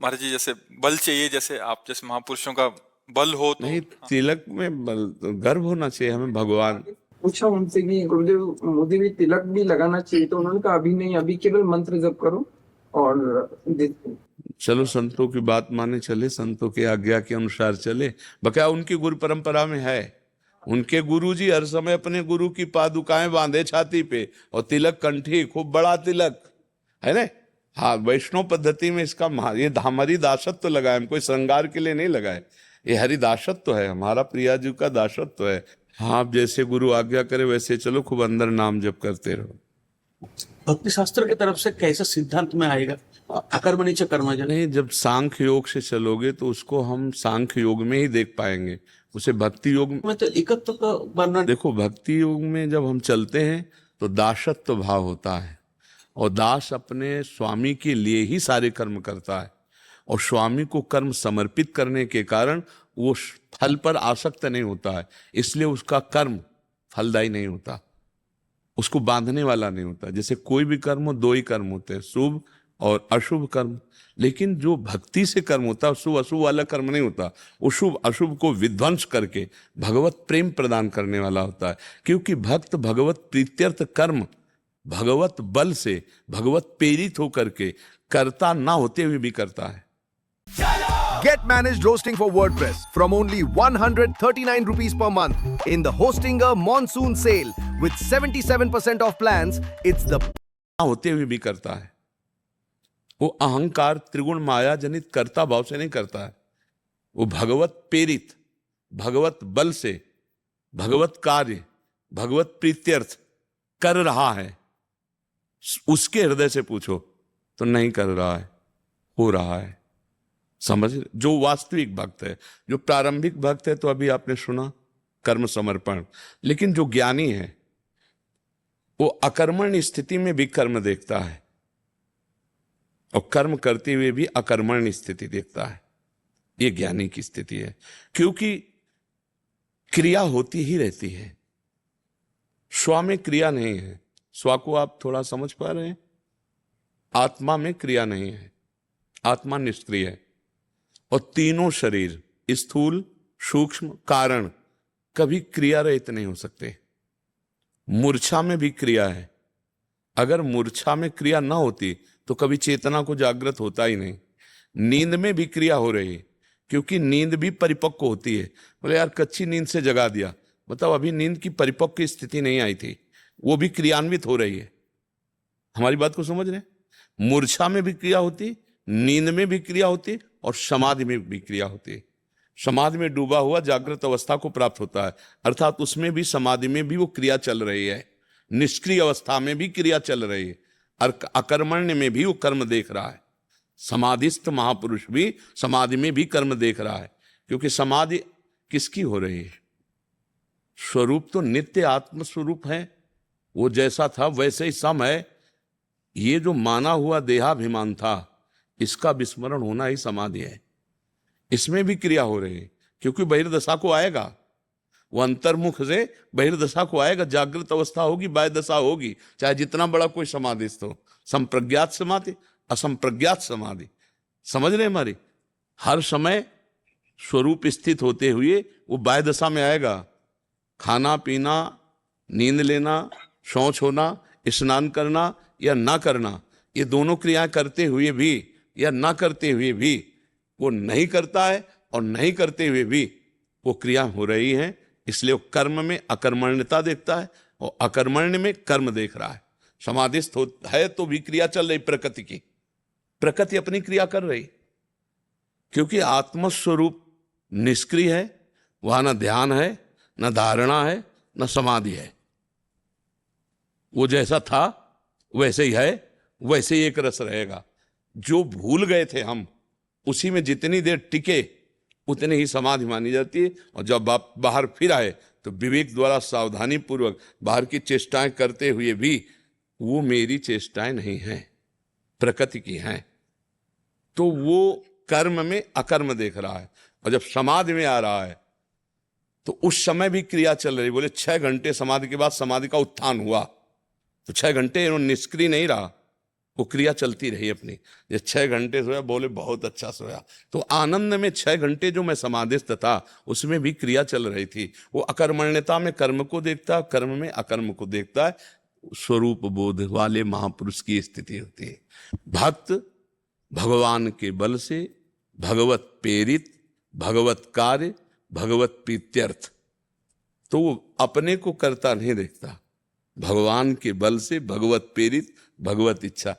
S1: महाराज जी जैसे बल चाहिए, जैसे आप जैसे महापुरुषों का बल हो तो।
S3: नहीं, तिलक में गर्व होना चाहिए हमें। भगवान
S2: पूछा उनसे कि गुरुदेव मुझे भी तिलक भी लगाना चाहिए, तो उन्होंने कहा अभी नहीं, अभी केवल मंत्र जप करो और
S3: चलो संतों की बात माने चले, संतों की आज्ञा के अनुसार चले। बकाया उनकी गुरु परंपरा में है, उनके गुरुजी हर समय अपने गुरु की पादुकाएं बांधे छाती पे और तिलक कंठी, खूब बड़ा तिलक है ना। हाँ, वैष्णव पद्धति में इसका ये हमारी दासत्व लगाए, हम कोई श्रृंगार के लिए नहीं लगाए, ये हरिदासत्व है, हमारा प्रिया जी का दासत्व है। हाँ, आप जैसे गुरु आज्ञा करे वैसे चलो, खूब अंदर नाम जप करते रहो।
S8: भक्ति शास्त्र की तरफ से कैसा सिद्धांत में आएगा अकर्मणीच कर्मजन?
S3: नहीं, जब सांख्य योग से चलोगे तो उसको हम सांख्य योग में ही देख पाएंगे, उसे भक्ति योग
S8: में तो एकत्व का वर्णन।
S3: देखो भक्ति योग में जब हम चलते हैं तो दासत्व भाव होता है, और दास अपने स्वामी के लिए ही सारे कर्म करता है, और स्वामी को कर्म समर्पित करने के कारण वो फल पर आसक्त नहीं होता है, इसलिए उसका कर्म फलदायी नहीं होता, उसको बांधने वाला नहीं होता। जैसे कोई भी कर्म हो, दो ही कर्म होते हैं, शुभ और अशुभ कर्म। लेकिन जो भक्ति से कर्म होता है, शुभ अशुभ वाला कर्म नहीं होता, वो शुभ अशुभ को विध्वंस करके भगवत प्रेम प्रदान करने वाला होता है। क्योंकि भक्त भगवत प्रीत्यर्थ कर्म भगवत बल से, भगवत प्रेरित होकर के करता ना होते हुए भी करता है।
S9: Get managed hosting for WordPress from only 139 rupees per month in the Hostinger Monsoon Sale with 77% off plans. It's the
S3: ना होते हुए भी करता है। वो अहंकार त्रिगुण माया जनित कर्ता भाव से नहीं करता है, वो भगवत प्रेरित, भगवत बल से, भगवत कार्य, भगवत प्रीत्यर्थ कर रहा है। उसके हृदय से पूछो तो नहीं कर रहा है, हो रहा है। समझ, जो वास्तविक भक्त है, जो प्रारंभिक भक्त है तो अभी आपने सुना कर्म समर्पण, लेकिन जो ज्ञानी है वो अकर्मण स्थिति में भी कर्म देखता है। और कर्म करते हुए भी अकर्मण्य स्थिति देखता है। ये ज्ञानी की स्थिति है, क्योंकि क्रिया होती ही रहती है, स्व में क्रिया नहीं है। स्व को आप थोड़ा समझ पा रहे हैं? आत्मा में क्रिया नहीं है, आत्मा निष्क्रिय है। और तीनों शरीर, स्थूल, सूक्ष्म, कारण, कभी क्रिया रहित नहीं हो सकते। मूर्छा में भी क्रिया है। अगर मूर्छा में क्रिया ना होती तो कभी चेतना को जागृत होता ही नहीं। नींद में भी क्रिया हो रही है, क्योंकि नींद भी परिपक्व होती है। बोले यार कच्ची नींद से जगा दिया, मतलब अभी नींद की परिपक्व स्थिति नहीं आई थी, वो भी क्रियान्वित हो रही है। हमारी बात को समझ रहे हैं? मूर्छा में भी क्रिया होती, नींद में भी क्रिया होती, और समाधि में भी क्रिया होती। समाधि में डूबा हुआ जागृत अवस्था को प्राप्त होता है, अर्थात उसमें भी, समाधि में भी वो क्रिया चल रही है। निष्क्रिय अवस्था में भी क्रिया चल रही है, और अकर्मण्य में भी वो कर्म देख रहा है। समाधिस्थ महापुरुष भी समाधि में भी कर्म देख रहा है, क्योंकि समाधि किसकी हो रही है? स्वरूप तो नित्य आत्म स्वरूप है, वो जैसा था वैसे ही सम है। ये जो माना हुआ देहाभिमान था, इसका विस्मरण होना ही समाधि है। इसमें भी क्रिया हो रही है, क्योंकि बहिर्दशा को आएगा, वो अंतर्मुख से बहिर्दशा को आएगा। जागृत अवस्था होगी, बाह्य दशा होगी, चाहे जितना बड़ा कोई समाधिस्थ हो। संप्रज्ञात समाधि, असंप्रज्ञात समाधि, समझ रहे हमारी? हर समय स्वरूप स्थित होते हुए वो बाह्य दशा में आएगा। खाना पीना, नींद लेना, शौच होना, स्नान करना या ना करना, ये दोनों क्रियाएं करते हुए भी या ना करते हुए भी वो नहीं करता है, और नहीं करते हुए भी वो क्रिया हो रही है। इसलिए वो कर्म में अकर्मण्यता देखता है, और अकर्मण्य में कर्म देख रहा है। समाधिस्थ है तो भी क्रिया चल रही प्रकृति की, प्रकृति अपनी क्रिया कर रही, क्योंकि आत्मस्वरूप निष्क्रिय है। वहां न ध्यान है, न धारणा है, न समाधि है। वो जैसा था वैसे ही है, वैसे ही एक रस रहेगा। जो भूल गए थे हम, उसी में जितनी देर टिके उतनी ही समाधि मानी जाती है। और जब आप बाहर फिर आए तो विवेक द्वारा सावधानी पूर्वक बाहर की चेष्टाएं करते हुए भी वो मेरी चेष्टाएं नहीं हैं, प्रकृति की हैं। तो वो कर्म में अकर्म देख रहा है। और जब समाधि में आ रहा है तो उस समय भी क्रिया चल रही। बोले 6 घंटे समाधि के बाद समाधि का उत्थान हुआ, तो 6 घंटे निष्क्रिय नहीं रहा, वो क्रिया चलती रही अपनी। ये 6 घंटे सोया, बोले बहुत अच्छा सोया, तो आनंद में 6 घंटे जो मैं समाधिस्थ था उसमें भी क्रिया चल रही थी। वो अकर्मण्यता में कर्म को देखता है, कर्म में अकर्म को देखता है। स्वरूप बोध वाले महापुरुष की स्थिति होती है। भक्त भगवान के बल से भगवत प्रेरित, भगवत कार्य, भगवत प्रीत्यर्थ, तो वो अपने को करता नहीं देखता। भगवान के बल से भगवत प्रेरित, भगवत इच्छा।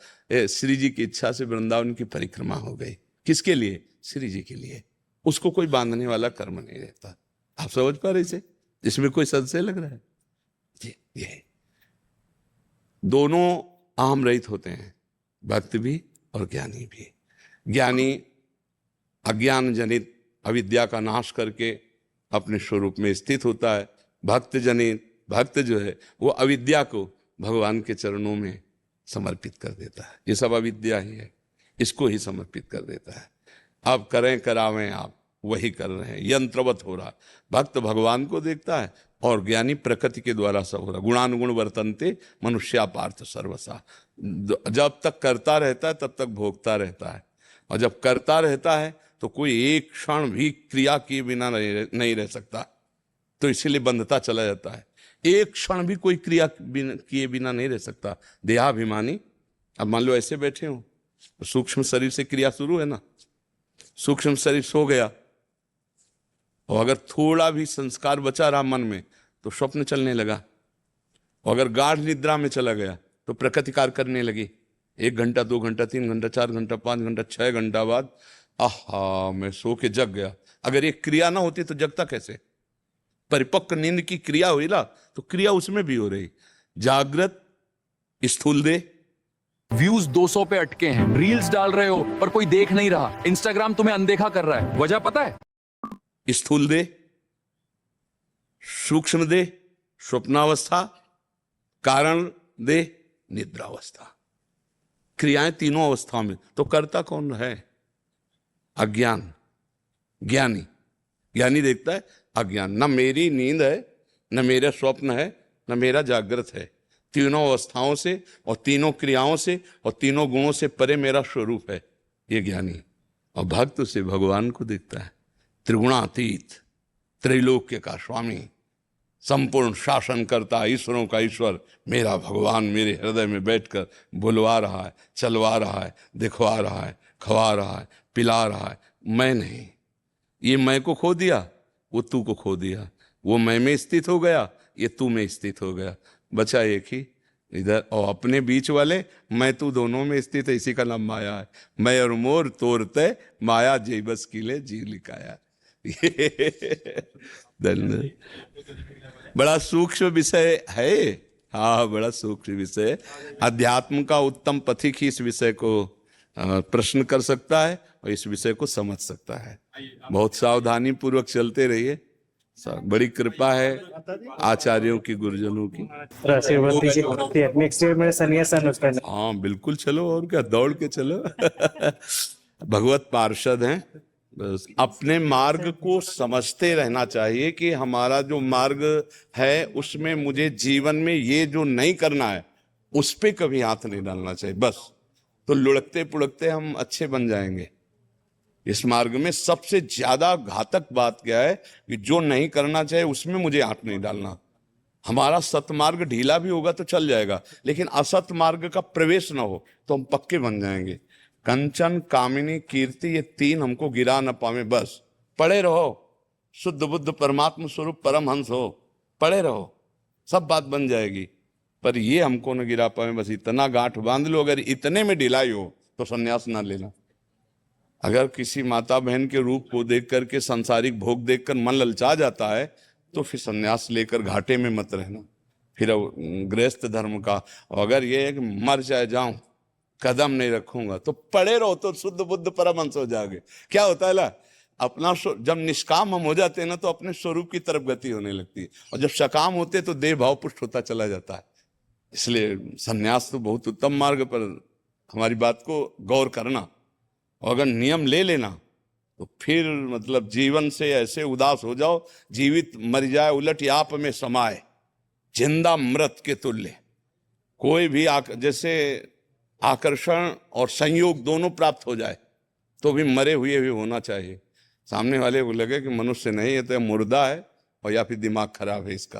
S3: श्री जी की इच्छा से वृंदावन की परिक्रमा हो गई। किसके लिए? श्री जी के लिए। उसको कोई बांधने वाला कर्म नहीं रहता। आप समझ पा रहे इसे? इसमें कोई संशय लग रहा है? ये दोनों आम रहित होते हैं, भक्त भी और ज्ञानी भी। ज्ञानी अज्ञान जनित अविद्या का नाश करके अपने स्वरूप में स्थित होता है। भक्त जनित, भक्त जो है वो अविद्या को भगवान के चरणों में समर्पित कर देता है। ये सब अविद्या ही है, इसको ही समर्पित कर देता है। आप करें करावें, आप वही कर रहे हैं, यंत्रवत हो रहा। भक्त भगवान को देखता है और ज्ञानी प्रकृति के द्वारा सब हो रहा। गुणानुगुण वर्तन्ते मनुष्या पार्थ सर्वसा। जब तक करता रहता है तब तक भोगता रहता है, और जब करता रहता है तो कोई एक क्षण भी क्रिया किए बिना नहीं रह सकता, तो इसीलिए बंधता चला जाता है। एक क्षण भी कोई क्रिया किए बिना नहीं रह सकता। देहाभिमानी, अब मान लो ऐसे बैठे हो, तो सूक्ष्म शरीर से क्रिया शुरू है ना। सूक्ष्म शरीर सो गया, और अगर थोड़ा भी संस्कार बचा रहा मन में तो स्वप्न चलने लगा, और अगर गाढ़ निद्रा में चला गया तो प्रकृति कार्य करने लगी। 1 घंटा, 2 घंटा, 3 घंटा, 4 घंटा, 5 घंटा, 6 घंटा बाद आहा मैं सो के जग गया। अगर ये क्रिया ना होती तो जगता कैसे? परिपक्व नींद की क्रिया हुई ना, तो क्रिया उसमें भी हो रही। जागृत स्थूल दे,
S10: व्यूज 200 पे अटके हैं, रील्स डाल रहे हो पर कोई देख नहीं रहा, इंस्टाग्राम तुम्हें अनदेखा कर रहा है, वजह पता है?
S3: स्थूल दे, सूक्ष्म दे स्वप्नावस्था, कारण दे निद्रावस्था। क्रियाएं तीनों अवस्थाओं में, तो कर्ता कौन है? अज्ञान। ज्ञानी, ज्ञानी देखता है अज्ञान, न मेरी नींद है, न मेरा स्वप्न है, न मेरा जागृत है। तीनों अवस्थाओं से और तीनों क्रियाओं से और तीनों गुणों से परे मेरा स्वरूप है, ये ज्ञानी। और भक्त उसे भगवान को देखता है, त्रिगुणातीत, त्रैलोक्य का स्वामी, संपूर्ण शासन करता, ईश्वरों का ईश्वर, मेरा भगवान मेरे हृदय में बैठकर बुलवा रहा है, चलवा रहा है, दिखवा रहा है, खवा रहा है, पिला रहा है। मैं नहीं, ये मैं को खो दिया, वो तू को खो दिया। वो मैं में स्थित हो गया, ये तू में स्थित हो गया। बचा एक ही इधर, और अपने बीच वाले मैं तू दोनों में स्थित है, इसी का नाम माया है। मैं और मोर तोरते माया जी बस किले जी लिखाया। धन्यवाद। बड़ा सूक्ष्म विषय है, हाँ बड़ा सूक्ष्म विषय। अध्यात्म का उत्तम पथिक ही इस विषय को प्रश्न कर सकता है और इस विषय को समझ सकता है। बहुत सावधानी पूर्वक चलते रहिए, बड़ी कृपा है आचार्यों की, गुरुजनों की।
S2: नेक्स्ट ईयर मेरे सन्यास अनुष्ठान।
S3: हाँ बिल्कुल चलो, और क्या, दौड़ के चलो। भगवत पार्षद हैं, बस अपने मार्ग को समझते रहना चाहिए कि हमारा जो मार्ग है उसमें मुझे जीवन में ये जो नहीं करना है उस पे कभी हाथ नहीं डालना चाहिए। बस तो लुढ़कते पुढ़कते हम अच्छे बन जाएंगे। इस मार्ग में सबसे ज्यादा घातक बात क्या है कि जो नहीं करना चाहिए उसमें मुझे हाथ नहीं डालना। हमारा सतमार्ग ढीला भी होगा तो चल जाएगा, लेकिन असत मार्ग का प्रवेश ना हो तो हम पक्के बन जाएंगे। कंचन, कामिनी, कीर्ति, ये तीन हमको गिरा न पावे। बस पड़े रहो, शुद्ध बुद्ध परमात्मा स्वरूप परमहंस हो, पड़े रहो, सब बात बन जाएगी। पर ये हमको न गिरा पावे, बस इतना गांठ बांध लो। अगर इतने में ढिलाई हो तो संन्यास ना लेना। अगर किसी माता बहन के रूप को देख करके, सांसारिक भोग देखकर मन ललचा जाता है तो फिर संन्यास लेकर घाटे में मत रहना। फिर गृहस्थ धर्म का, अगर ये है कि मर जाए जाऊं कदम नहीं रखूंगा, तो पड़े रहो तो शुद्ध बुद्ध परमहंस हो जाओगे। क्या होता है ला, अपना जब निष्काम हम हो जाते हैं ना तो अपने स्वरूप की तरफ गति होने लगती है, और जब सकाम होते तो देह भाव पुष्ट होता चला जाता है। इसलिए संन्यास तो बहुत उत्तम मार्ग, पर हमारी बात को गौर करना, और अगर नियम ले लेना तो फिर मतलब जीवन से ऐसे उदास हो जाओ, जीवित मर जाए उलट आप में समाये, जिंदा मृत के तुल्य। कोई भी जैसे आकर्षण और संयोग दोनों प्राप्त हो जाए तो भी मरे हुए भी होना चाहिए। सामने वाले को लगे कि मनुष्य नहीं है तो मुर्दा है, और या फिर दिमाग खराब है इसका।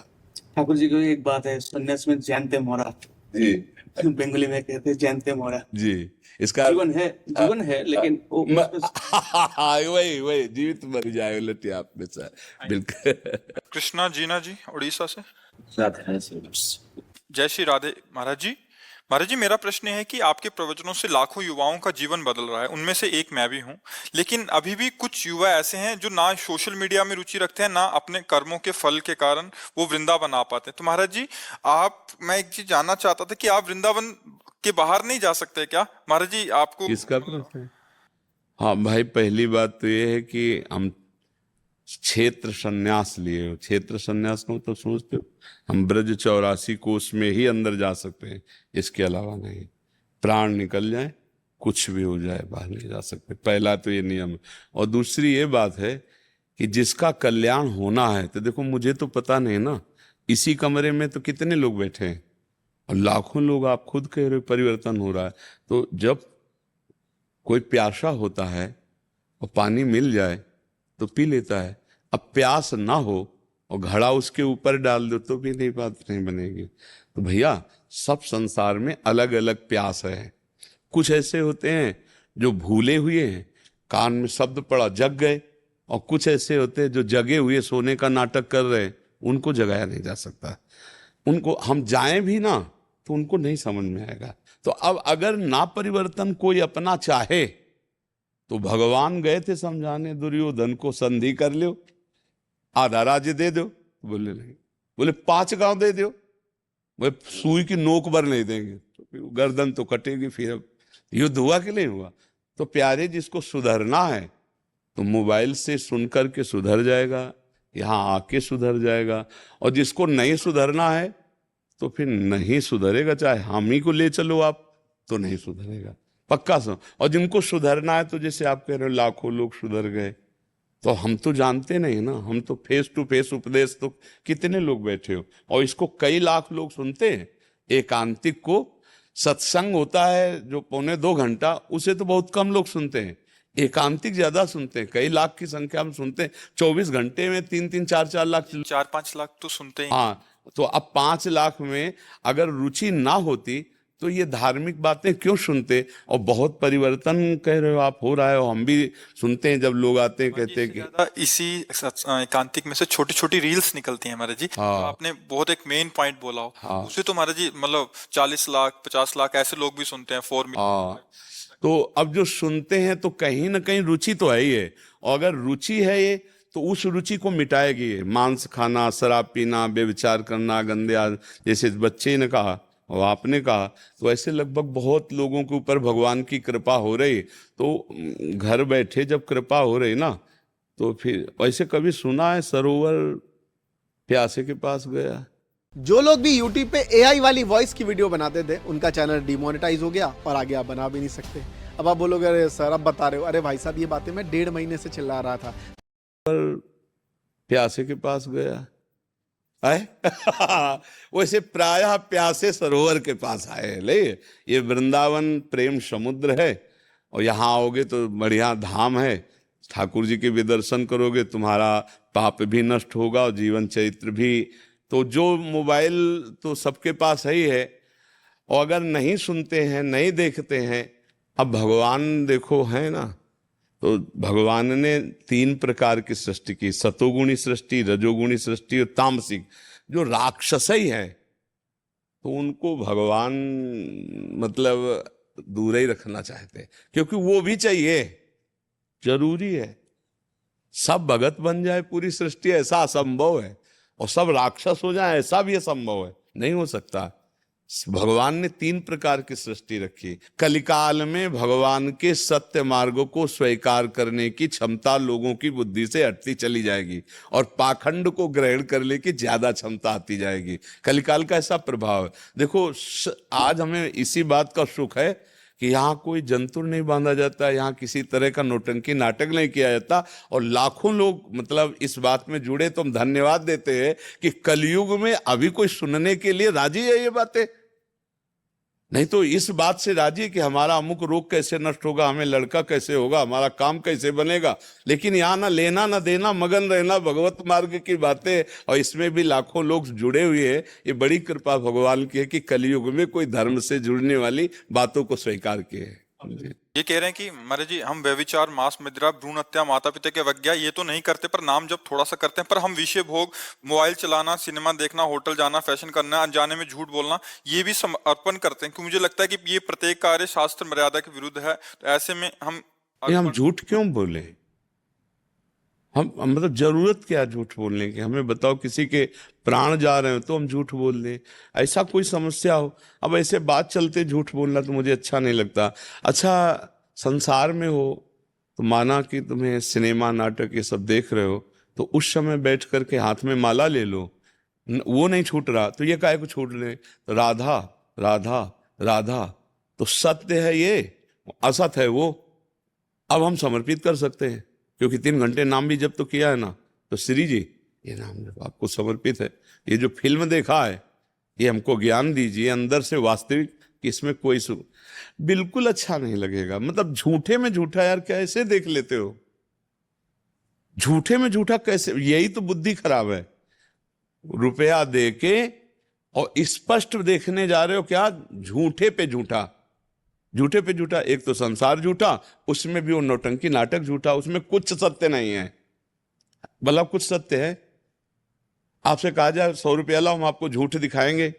S8: ठाकुर जी को एक बात है, सन्यास में जानते मोरा
S3: जी,
S8: बंगाली में कहते हैं जानते मोरा
S3: जी, इसका
S8: जीवन है लेकिन वो
S3: वही जीवित मर जाए उलट आप में सर। बिल्कुल।
S1: कृष्णा जीना जी उड़ीसा से। जय श्री राधे महाराज जी। महाराज जी, मेरा प्रश्न है कि आपके प्रवचनों से लाखों युवाओं का जीवन बदल रहा है, उनमें से एक मैं भी हूं। लेकिन अभी भी कुछ युवा ऐसे हैं जो ना सोशल मीडिया में रुचि रखते हैं, ना अपने कर्मों के फल के कारण वो वृंदावन आ पाते हैं। तो महाराज जी, मैं एक चीज जानना चाहता था कि आप वृंदावन के बाहर नहीं जा सकते क्या? महाराज जी आपको
S3: किसका प्रश्न है? हाँ भाई, पहली बात तो ये है कि हम क्षेत्र संन्यास लिए हो। क्षेत्र संन्यास को तो सोचते हो हम ब्रज 84 कोष में ही अंदर जा सकते हैं, इसके अलावा नहीं। प्राण निकल जाए, कुछ भी हो जाए, बाहर नहीं जा सकते। पहला तो ये नियम है। और दूसरी ये बात है कि जिसका कल्याण होना है, तो देखो मुझे तो पता नहीं ना, इसी कमरे में तो कितने लोग बैठे हैं और लाखों लोग, आप खुद कह रहे हो परिवर्तन हो रहा है। तो जब कोई प्यासा होता है और पानी मिल जाए तो पी लेता है। अब प्यास ना हो और घड़ा उसके ऊपर डाल दो तो भी नहीं, बात नहीं बनेगी। तो भैया सब संसार में अलग अलग प्यास है। कुछ ऐसे होते हैं जो भूले हुए हैं, कान में शब्द पड़ा जग गए, और कुछ ऐसे होते हैं जो जगे हुए सोने का नाटक कर रहे हैं, उनको जगाया नहीं जा सकता। उनको हम जाएं भी ना तो उनको नहीं समझ में आएगा। तो अब अगर ना परिवर्तन कोई अपना चाहे तो भगवान गए थे समझाने दुर्योधन को, संधि कर लो, आधा राज्य दे दो। बोले नहीं, बोले 5 गांव दे दो। बोले सुई की नोक भर नहीं देंगे, तो गर्दन तो कटेगी। फिर अब युद्ध हुआ कि नहीं हुआ? तो प्यारे, जिसको सुधरना है तो मोबाइल से सुन करके सुधर जाएगा, यहाँ आके सुधर जाएगा। और जिसको नहीं सुधरना है तो फिर नहीं सुधरेगा, चाहे हम ही को ले चलो आप तो नहीं सुधरेगा, पक्का सो। और जिनको सुधरना है, तो जैसे आप कह रहे हो लाखों लोग सुधर गए, तो हम तो जानते नहीं ना, हम तो फेस टू फेस उपदेश तो कितने लोग बैठे हो, और इसको कई लाख लोग सुनते हैं। एकांतिक को सत्संग होता है जो 1.25 घंटा, उसे तो बहुत कम लोग सुनते हैं। एकांतिक ज्यादा सुनते हैं, कई लाख की संख्या में सुनते हैं। 24 घंटे में 3-3, 4-4 लाख,
S1: 4-5 लाख तो सुनते ही।
S3: हाँ, तो अब 5 लाख में अगर रुचि ना होती तो ये धार्मिक बातें क्यों सुनते। और बहुत परिवर्तन कह रहे हो आप हो रहा है, और हम भी सुनते हैं जब लोग आते हैं कहते हैं कि
S1: ज्यादा इसी एकांतिक में से छोटी छोटी रील्स निकलती हैं महाराज जी। तो आपने बहुत एक मेन पॉइंट बोला हो, उसे तो महाराज जी मतलब 40 लाख 50 लाख ऐसे लोग भी सुनते हैं 4 मिलियन।
S3: तो अब जो सुनते हैं तो कहीं ना कहीं रुचि तो है ही है, और अगर रुचि है ये तो उस रुचि को मिटाएगी ये। मांस खाना, शराब पीना, बेविचार करना, गंदे जैसे बच्चे ने कहा और आपने कहा, तो ऐसे लगभग बहुत लोगों के ऊपर भगवान की कृपा हो रही। तो घर बैठे जब कृपा हो रही ना, तो फिर ऐसे कभी सुना है सरोवर प्यासे के पास गया।
S9: जो लोग भी YouTube पे AI वाली वॉइस की वीडियो बनाते थे, उनका चैनल डिमोनेटाइज हो गया और आगे आप बना भी नहीं सकते। अब आप बोलोगे अरे सर अब बता रहे हो, अरे भाई साहब ये बातें मैं 1.5 महीने से चिल्ला रहा था।
S3: प्यासे के पास गया है वैसे प्रायः प्यासे सरोवर के पास आए। ले, ये वृंदावन प्रेम समुद्र है, और यहाँ आओगे तो बढ़िया धाम है। ठाकुर जी के भी दर्शन करोगे, तुम्हारा पाप भी नष्ट होगा और जीवन चरित्र भी। तो जो मोबाइल तो सबके पास है ही है, और अगर नहीं सुनते हैं, नहीं देखते हैं, अब भगवान देखो है ना, तो भगवान ने 3 प्रकार की सृष्टि की, सतोगुणी सृष्टि, रजोगुणी सृष्टि और तामसिक। जो राक्षस ही है तो उनको भगवान मतलब दूर ही रखना चाहते हैं, क्योंकि वो भी चाहिए, जरूरी है। सब भगत बन जाए पूरी सृष्टि, ऐसा असंभव है, और सब राक्षस हो जाए ऐसा भी असंभव है, नहीं हो सकता। भगवान ने 3 प्रकार की सृष्टि रखी। कलिकाल में भगवान के सत्य मार्गों को स्वीकार करने की क्षमता लोगों की बुद्धि से हटती चली जाएगी, और पाखंड को ग्रहण करने की ज्यादा क्षमता आती जाएगी। कलिकाल का ऐसा प्रभाव है। देखो, आज हमें इसी बात का सुख है कि यहाँ कोई जंतुर नहीं बांधा जाता, यहाँ किसी तरह का नौटंकी नाटक नहीं किया जाता, और लाखों लोग मतलब इस बात में जुड़े। तो हम धन्यवाद देते हैं कि कलयुग में अभी कोई सुनने के लिए राजी है ये बातें। नहीं तो इस बात से राजी कि हमारा अमुक रोग कैसे नष्ट होगा, हमें लड़का कैसे होगा, हमारा काम कैसे बनेगा, लेकिन यहाँ ना लेना ना देना, मगन रहना भगवत मार्ग की बातें। और इसमें भी लाखों लोग जुड़े हुए हैं। ये बड़ी कृपा भगवान की है कि कलयुग में कोई धर्म से जुड़ने वाली बातों को स्वीकार किए।
S1: ये कह रहे हैं कि महाराज जी हम व्यभिचार, मांस, मदिरा, भ्रूण हत्या, माता पिता की अवज्ञा ये तो नहीं करते, पर नाम जब थोड़ा सा करते हैं। पर हम विषय भोग, मोबाइल चलाना, सिनेमा देखना, होटल जाना, फैशन करना, अनजाने में झूठ बोलना, ये भी समर्पण करते हैं। क्योंकि मुझे लगता है कि ये प्रत्येक कार्य शास्त्र मर्यादा के विरुद्ध है। तो ऐसे में हम
S3: झूठ क्यों बोले? हम मतलब जरूरत क्या झूठ बोलने की? हमें बताओ, किसी के प्राण जा रहे हो तो हम झूठ बोल दें, ऐसा कोई समस्या हो? अब ऐसे बात चलते झूठ बोलना तो मुझे अच्छा नहीं लगता। अच्छा, संसार में हो तो माना कि तुम्हें सिनेमा नाटक ये सब देख रहे हो, तो उस समय बैठ करके हाथ में माला ले लो, वो नहीं छूट रहा तो ये काहे को छूट रहे? तो राधा राधा राधा, तो सत्य है ये, असत है वो। अब हम समर्पित कर सकते हैं, क्योंकि 3 घंटे नाम भी जब तो किया है ना, तो श्री जी ये नाम जब आपको समर्पित है। ये जो फिल्म देखा है ये हमको ज्ञान दीजिए अंदर से वास्तविक, कि इसमें कोई बिल्कुल अच्छा नहीं लगेगा। मतलब झूठे में झूठा यार कैसे देख लेते हो? झूठे में झूठा कैसे? यही तो बुद्धि खराब है। रुपया दे के और स्पष्ट देखने जा रहे हो क्या? झूठे पे झूठा, झूठे पे झूठा। एक तो संसार झूठा, उसमें भी वो नौटंकी नाटक झूठा, उसमें कुछ सत्य नहीं है। भला कुछ सत्य है? आपसे कहा जाए 100 रुपया लाओ, हम आपको झूठ दिखाएंगे,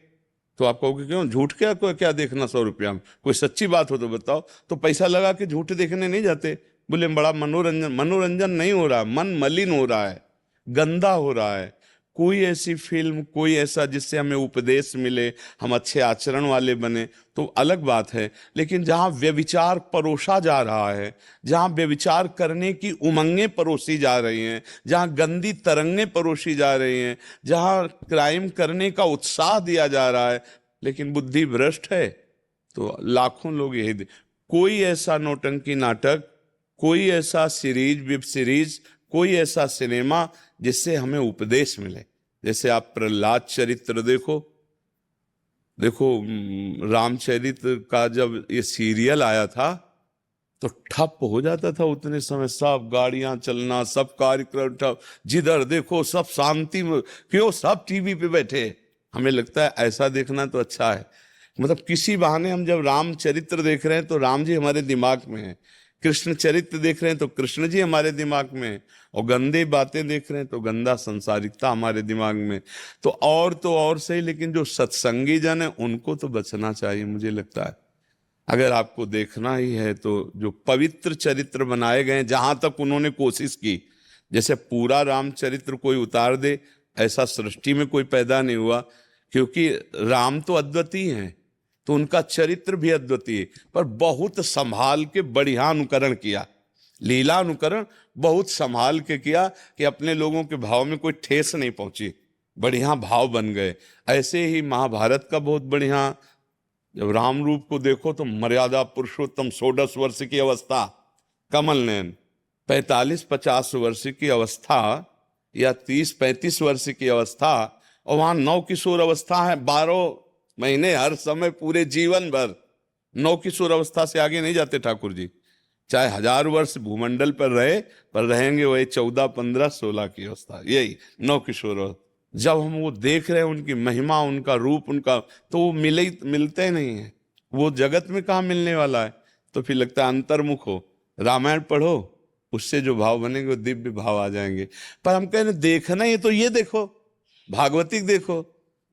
S3: तो आप कहोगे क्यों झूठ? क्या देखना 100 रुपया में? कोई सच्ची बात हो तो बताओ। तो पैसा लगा के झूठ देखने नहीं जाते। बोले बड़ा मनोरंजन नहीं हो रहा, मन मलिन हो रहा है, गंदा हो रहा है। कोई ऐसी फिल्म, कोई ऐसा जिससे हमें उपदेश मिले, हम अच्छे आचरण वाले बने, तो अलग बात है। लेकिन जहाँ व्यभिचार परोसा जा रहा है, जहाँ व्यभिचार करने की उमंगें परोसी जा रही हैं, जहाँ गंदी तरंगें परोसी जा रही हैं, जहाँ क्राइम करने का उत्साह दिया जा रहा है, लेकिन बुद्धि भ्रष्ट है, तो लाखों लोग यही कोई ऐसा नौटंकी नाटक, कोई ऐसा सीरीज, वेब सीरीज, कोई ऐसा सिनेमा जिससे हमें उपदेश मिले। जैसे आप प्रहलाद चरित्र देखो, रामचरित का जब ये सीरियल आया था तो ठप हो जाता था उतने समय, सब गाड़ियां चलना, सब कार्यक्रम ठप, जिधर देखो सब शांति, क्यों सब टीवी पे बैठे। हमें लगता है ऐसा देखना तो अच्छा है, मतलब किसी बहाने हम जब रामचरित्र देख रहे हैं तो राम जी हमारे दिमाग में है, कृष्ण चरित्र देख रहे हैं तो कृष्ण जी हमारे दिमाग में है, और गंदे बातें देख रहे हैं तो गंदा संसारिकता हमारे दिमाग में। तो और सही, लेकिन जो सत्संगी जन है उनको तो बचना चाहिए। मुझे लगता है अगर आपको देखना ही है तो जो पवित्र चरित्र बनाए गए, जहां तक उन्होंने कोशिश की, जैसे पूरा रामचरित्र कोई उतार दे ऐसा सृष्टि में कोई पैदा नहीं हुआ, क्योंकि राम तो अद्वितीय हैं तो उनका चरित्र भी अद्वितीय, पर बहुत संभाल के बढ़िया अनुकरण किया, लीला अनुकरण बहुत संभाल के किया कि अपने लोगों के भाव में कोई ठेस नहीं पहुंची, बढ़िया भाव बन गए। ऐसे ही महाभारत का बहुत बढ़िया, जब राम रूप को देखो तो मर्यादा पुरुषोत्तम 16 वर्ष की अवस्था, कमल नयन 45-50 वर्ष की अवस्था या 30-35 वर्ष की अवस्था, और वहां नौ किशोर अवस्था है, 12 महीने हर समय पूरे जीवन भर। नौ किशोर अवस्था से आगे नहीं जाते ठाकुर जी, चाहे 1000 वर्ष भूमंडल पर रहे, पर रहेंगे वही 14, 15, 16 की अवस्था, यही नौ किशोर। जब हम वो देख रहे हैं उनकी महिमा, उनका रूप, उनका, तो वो मिलते नहीं है, वो जगत में कहाँ मिलने वाला है। तो फिर लगता है अंतर्मुख हो, रामायण पढ़ो, उससे जो भाव बनेंगे वो दिव्य भाव आ जाएंगे। पर हम कह रहे देखना ही तो ये देखो, भागवतिक देखो,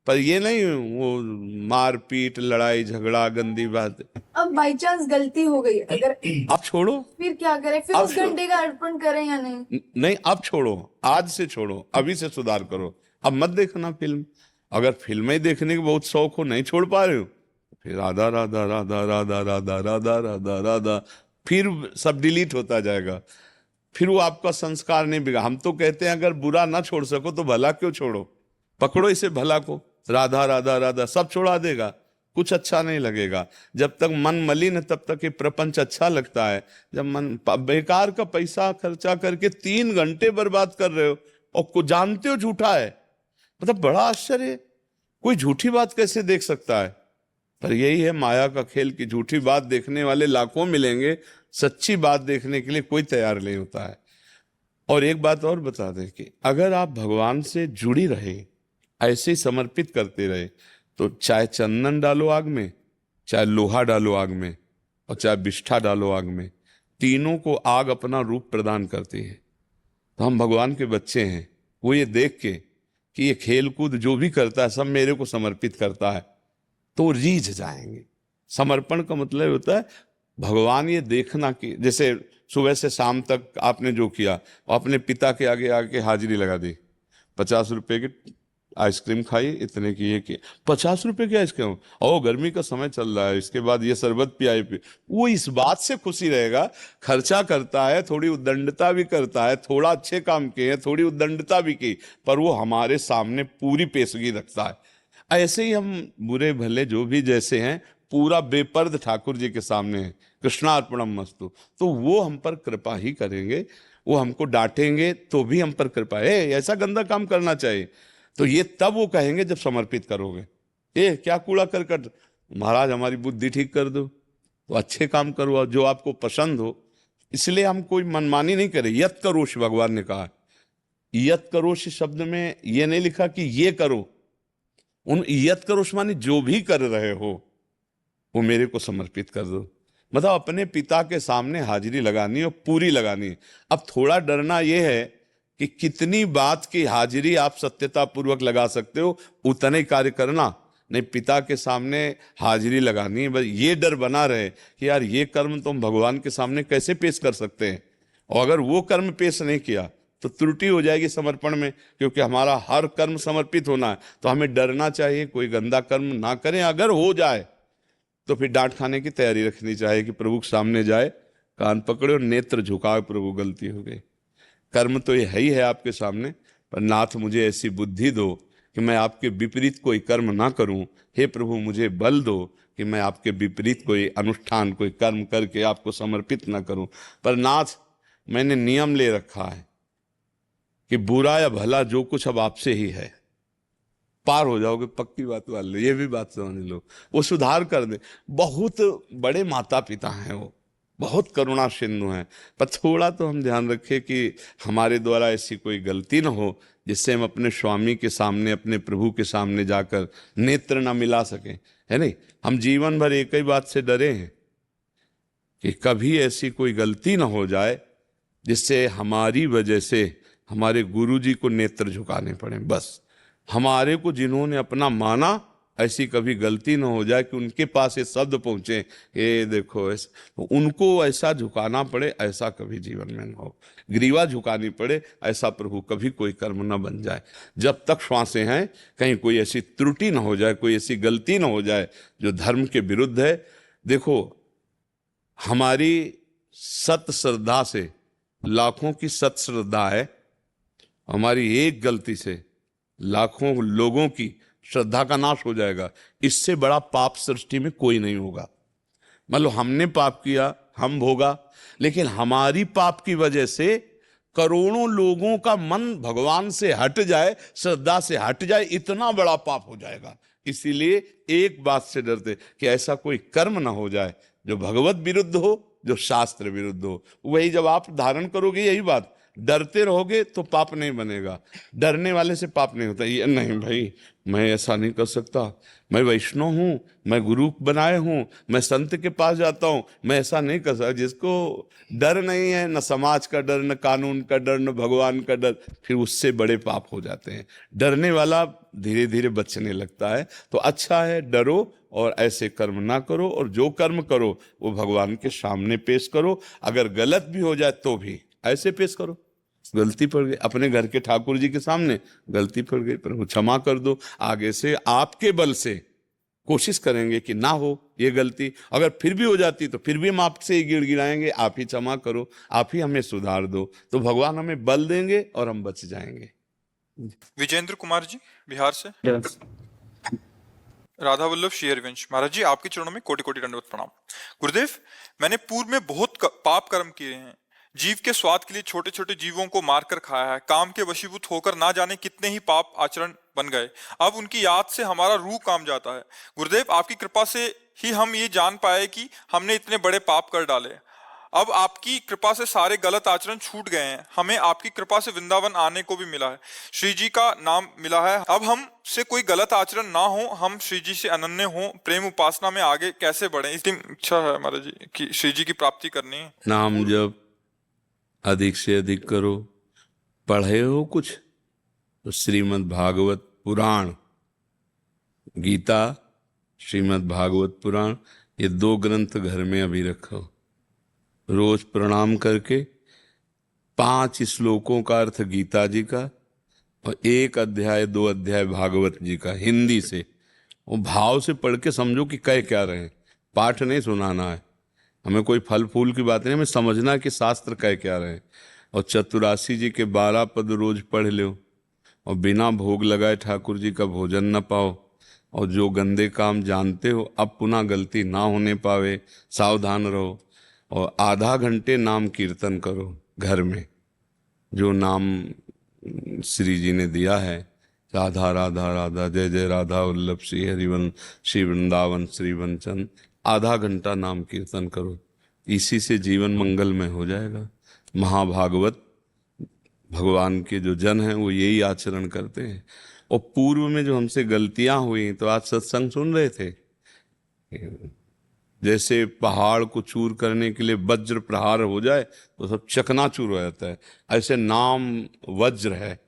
S3: पर ये नहीं वो मारपीट, लड़ाई झगड़ा, गंदी बात।
S7: अब बाई चांस गलती हो गई अगर,
S3: आप छोड़ो,
S7: फिर क्या करें? फिर उस घंटे का अर्पण करें या नहीं?
S3: नहीं, अब छोड़ो, आज से छोड़ो, अभी से सुधार करो। अब मत देखना फिल्म, अगर फिल्में देखने के बहुत शौक हो, नहीं छोड़ पा रहे हो, फिर राधा राधा राधा राधा राधा राधा राधा राधा, फिर सब डिलीट होता जाएगा, फिर वो आपका संस्कार नहीं बिगड़ा। हम तो कहते हैं अगर बुरा ना छोड़ सको तो भला क्यों छोड़ो, पकड़ो इसे भला को, राधा राधा राधा, सब छोड़ा देगा, कुछ अच्छा नहीं लगेगा। जब तक मन मलिन है तब तक ये प्रपंच अच्छा लगता है। जब मन बेकार का पैसा खर्चा करके 3 घंटे बर्बाद कर रहे हो और को जानते हो झूठा है, मतलब बड़ा आश्चर्य, कोई झूठी बात कैसे देख सकता है। पर यही है माया का खेल कि झूठी बात देखने वाले लाखों मिलेंगे, सच्ची बात देखने के लिए कोई तैयार नहीं होता है। और एक बात और बता दें कि अगर आप भगवान से जुड़ी रहे, ऐसे ही समर्पित करते रहे, तो चाहे चंदन डालो आग में, चाहे लोहा डालो आग में, और चाहे बिष्ठा डालो आग में, तीनों को आग अपना रूप प्रदान करती है। तो हम भगवान के बच्चे हैं, वो ये देख के कि ये खेल कूद जो भी करता है सब मेरे को समर्पित करता है, तो रीझ जाएंगे। समर्पण का मतलब होता है भगवान ये देखना कि जैसे सुबह से शाम तक आपने जो किया, अपने पिता के आगे आके हाजिरी लगा दी, 50 रुपए की आइसक्रीम खाई, इतने की ये की, 50 रुपए की आइसक्रीम, ओ गर्मी का समय चल रहा है, इसके बाद ये शरबत पियाई, वो इस बात से खुशी रहेगा। खर्चा करता है, थोड़ी उद्दंडता भी करता है, थोड़ा अच्छे काम किए हैं, थोड़ी उद्दंडता भी की, पर वो हमारे सामने पूरी पेशगी रखता है। ऐसे ही हम बुरे भले जो भी जैसे हैं, पूरा बेपर्द ठाकुर जी के सामने है, कृष्णार्पणम मस्तु, तो वो हम पर कृपा ही करेंगे। वो हमको डांटेंगे तो भी हम पर कृपा है, ऐसा गंदा काम करना चाहिए, तो ये तब वो कहेंगे जब समर्पित करोगे। क्या कूड़ा करकट, महाराज हमारी बुद्धि ठीक कर दो, तो अच्छे काम करो जो आपको पसंद हो। इसलिए हम कोई मनमानी नहीं करें। यत करोश भगवान ने कहा, यत करोश शब्द में ये नहीं लिखा कि ये करो, उन यत करोश माने जो भी कर रहे हो वो मेरे को समर्पित कर दो, मतलब अपने पिता के सामने हाजिरी लगानी और पूरी लगानी। अब थोड़ा डरना यह है कि कितनी बात की हाजिरी आप सत्यता पूर्वक लगा सकते हो, उतने ही कार्य करना, नहीं पिता के सामने हाजिरी लगानी है। बस ये डर बना रहे कि यार ये कर्म तो हम भगवान के सामने कैसे पेश कर सकते हैं, और अगर वो कर्म पेश नहीं किया तो त्रुटि हो जाएगी समर्पण में, क्योंकि हमारा हर कर्म समर्पित होना है। तो हमें डरना चाहिए, कोई गंदा कर्म ना करें, अगर हो जाए तो फिर डांट खाने की तैयारी रखनी चाहिए कि प्रभु के सामने जाए, कान पकड़े और नेत्र झुकाए, प्रभु गलती हो गई, कर्म तो ये है ही है आपके सामने, पर नाथ मुझे ऐसी बुद्धि दो कि मैं आपके विपरीत कोई कर्म ना करूं। हे प्रभु मुझे बल दो कि मैं आपके विपरीत कोई अनुष्ठान कोई कर्म करके आपको समर्पित ना करूं। पर नाथ मैंने नियम ले रखा है कि बुरा या भला जो कुछ अब आपसे ही है। पार हो जाओगे, पक्की बात वाले, ये भी बात समझ लो। वो सुधार कर दे। बहुत बड़े माता पिता हैं, वो बहुत करुणा सिंधु हैं, पर थोड़ा तो हम ध्यान रखें कि हमारे द्वारा ऐसी कोई गलती न हो जिससे हम अपने स्वामी के सामने अपने प्रभु के सामने जाकर नेत्र न मिला सकें, है नहीं। हम जीवन भर एक ही बात से डरे हैं कि कभी ऐसी कोई गलती न हो जाए जिससे हमारी वजह से हमारे गुरु जी को नेत्र झुकाने पड़े। बस हमारे को जिन्होंने अपना माना ऐसी कभी गलती न हो जाए कि उनके पास ये शब्द पहुंचे, ये देखो ऐसा, तो उनको ऐसा झुकाना पड़े, ऐसा कभी जीवन में न हो। ग्रीवा झुकानी पड़े, ऐसा प्रभु कभी कोई कर्म न बन जाए। जब तक श्वासें हैं कहीं कोई ऐसी त्रुटि न हो जाए, कोई ऐसी गलती न हो जाए जो धर्म के विरुद्ध है। देखो हमारी सत श्रद्धा से लाखों की सत श्रद्धा है, हमारी एक गलती से लाखों लोगों की श्रद्धा का नाश हो जाएगा। इससे बड़ा पाप सृष्टि में कोई नहीं होगा। मतलब हमने पाप किया, हम भोगा, लेकिन हमारी पाप की वजह से करोड़ों लोगों का मन भगवान से हट जाए, श्रद्धा से हट जाए, इतना बड़ा पाप हो जाएगा। इसीलिए एक बात से डरते कि ऐसा कोई कर्म ना हो जाए जो भगवत विरुद्ध हो, जो शास्त्र विरुद्ध हो। वही जब आप धारण करोगे, यही बात, डरते रहोगे तो पाप नहीं बनेगा। डरने वाले से पाप नहीं होता। ये नहीं भाई मैं ऐसा नहीं कर सकता, मैं वैष्णव हूँ, मैं गुरु बनाए हूँ, मैं संत के पास जाता हूँ, मैं ऐसा नहीं कर सकता। जिसको डर नहीं है, न समाज का डर, न कानून का डर, न भगवान का डर, फिर उससे बड़े पाप हो जाते हैं। डरने वाला धीरे धीरे बचने लगता है। तो अच्छा है डरो और ऐसे कर्म ना करो, और जो कर्म करो वो भगवान के सामने पेश करो। अगर गलत भी हो जाए तो भी ऐसे पेश करो, गलती पड़ गई, अपने घर के ठाकुर जी के सामने गलती पड़ गई, प्रभु क्षमा कर दो। आगे से आपके बल से कोशिश करेंगे कि ना हो ये गलती। अगर फिर भी हो जाती तो फिर भी हम आपसे ही गिड़गिड़ाएंगे, आप ही क्षमा करो, आप ही हमें सुधार दो। तो भगवान हमें बल देंगे और हम बच जाएंगे।
S1: विजेंद्र कुमार जी बिहार से। राधा वल्लभ श्री हरिवंश महाराज जी, आपके चरणों में कोटि कोटि दंडवत प्रणाम। गुरुदेव, मैंने पूर्व में बहुत पाप कर्म किए हैं। जीव के स्वाद के लिए छोटे छोटे जीवों को मारकर खाया है। काम के वशीभूत होकर ना जाने कितने ही पाप आचरण बन गए। अब उनकी याद से हमारा रूह काम जाता है। गुरुदेव, आपकी कृपा से ही हम ये जान पाए कि हमने इतने बड़े पाप कर डाले। अब आपकी कृपा से सारे गलत आचरण छूट गए हैं। हमें आपकी कृपा से वृंदावन आने को भी मिला है, श्री जी का नाम मिला है। अब हम से कोई गलत आचरण ना हो, हम श्री जी से अनन्य हो, प्रेम उपासना में आगे कैसे बढ़े, इसकी इच्छा है महाराज जी कि श्री जी की प्राप्ति करनी है।
S3: नाम जब अधिक से अधिक करो। पढ़े हो कुछ तो श्रीमद् भागवत पुराण, गीता, श्रीमद् भागवत पुराण, ये 2 ग्रंथ घर में अभी रखो। रोज प्रणाम करके 5 श्लोकों का अर्थ गीता जी का और 1 अध्याय 2 अध्याय भागवत जी का हिंदी से, वो भाव से पढ़ के समझो कि कह क्या रहे हैं। पाठ नहीं सुनाना है हमें, कोई फल फूल की बात नहीं, हमें समझना है कि शास्त्र कह क्या रहे हैं। और चतुरासी जी के 12 पद रोज पढ़ लो, और बिना भोग लगाए ठाकुर जी का भोजन न पाओ। और जो गंदे काम जानते हो अब पुनः गलती ना होने पावे, सावधान रहो। और आधा घंटे नाम कीर्तन करो घर में, जो नाम श्री जी ने दिया है, राधा राधा राधा, जय जय राधा वल्लभ श्री हरिवंश, श्री वृंदावन श्री वंचन। आधा घंटा नाम कीर्तन करो, इसी से जीवन मंगलमय हो जाएगा। महाभागवत भगवान के जो जन हैं वो यही आचरण करते हैं। और पूर्व में जो हमसे गलतियां हुई, तो आज सत्संग सुन रहे थे, जैसे पहाड़ को चूर करने के लिए वज्र प्रहार हो जाए तो सब चकनाचूर हो जाता है, ऐसे नाम वज्र है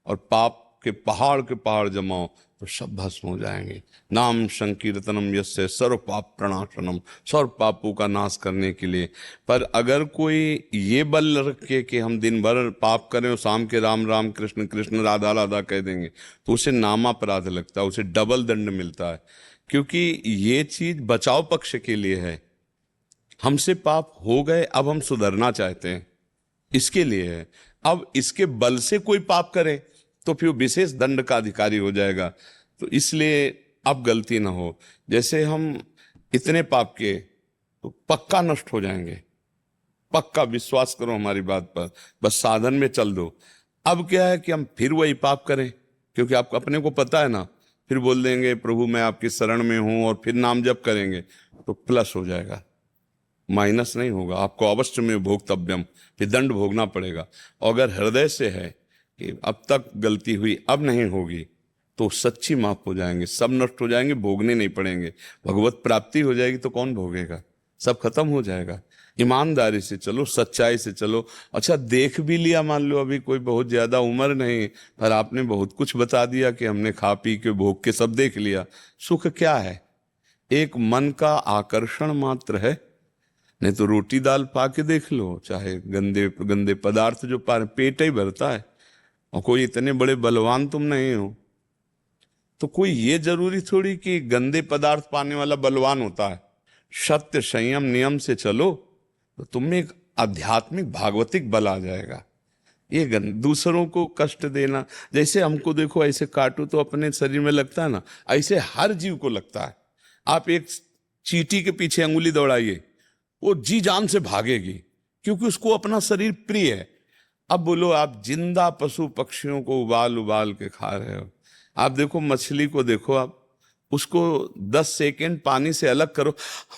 S3: और पाप के पहाड़ जमाओ तो सब भस्म हो जाएंगे। नाम संकीर्तनम यस्य सर्व पाप प्रणाशनम, सर्व पापों का नाश करने के लिए। पर अगर कोई ये बल रखे कि हम दिन भर पाप करें और शाम के राम राम कृष्ण कृष्ण राधा राधा कह देंगे, तो उसे नामापराध लगता है, उसे डबल दंड मिलता है। क्योंकि ये चीज बचाव पक्ष के लिए है। हमसे पाप हो गए, अब हम सुधरना चाहते हैं, इसके लिए है। अब इसके बल से कोई पाप करे तो फिर वो विशेष दंड का अधिकारी हो जाएगा। तो इसलिए अब गलती ना हो। जैसे हम इतने पाप किए तो पक्का नष्ट हो जाएंगे, पक्का विश्वास करो हमारी बात पर, बस साधन में चल दो। अब क्या है कि हम फिर वही पाप करें, क्योंकि आपको अपने को पता है ना, फिर बोल देंगे प्रभु मैं आपकी शरण में हूं और फिर नाम जप करेंगे तो प्लस हो जाएगा, माइनस नहीं होगा। आपको अवश्य में भोक्तव्यम, फिर दंड भोगना पड़ेगा। और अगर हृदय से है कि अब तक गलती हुई अब नहीं होगी, तो सच्ची माफ हो जाएंगे, सब नष्ट हो जाएंगे, भोगने नहीं पड़ेंगे, भगवत प्राप्ति हो जाएगी। तो कौन भोगेगा, सब खत्म हो जाएगा। ईमानदारी से चलो, सच्चाई से चलो। अच्छा देख भी लिया, मान लो अभी कोई बहुत ज्यादा उम्र नहीं, पर आपने बहुत कुछ बता दिया कि हमने खा पी के भोग के सब देख लिया। सुख क्या है, एक मन का आकर्षण मात्र है। नहीं तो रोटी दाल पा के देख लो, चाहे गंदे गंदे पदार्थ जो पा, पेट ही भरता है। और कोई इतने बड़े बलवान तुम नहीं हो, तो कोई ये जरूरी थोड़ी कि गंदे पदार्थ पाने वाला बलवान होता है। सत्य संयम नियम से चलो तो तुम्हें एक आध्यात्मिक भागवतिक बल आ जाएगा। ये दूसरों को कष्ट देना, जैसे हमको देखो ऐसे काटो तो अपने शरीर में लगता है ना, ऐसे हर जीव को लगता है। आप एक चींटी के पीछे अंगुली दौड़ाइए, वो जी जान से भागेगी, क्योंकि उसको अपना शरीर प्रिय है। अब बोलो आप जिंदा पशु पक्षियों को उबाल उबाल के खा रहे हो। आप देखो मछली को देखो, आप उसको 10 सेकेंड पानी से अलग करो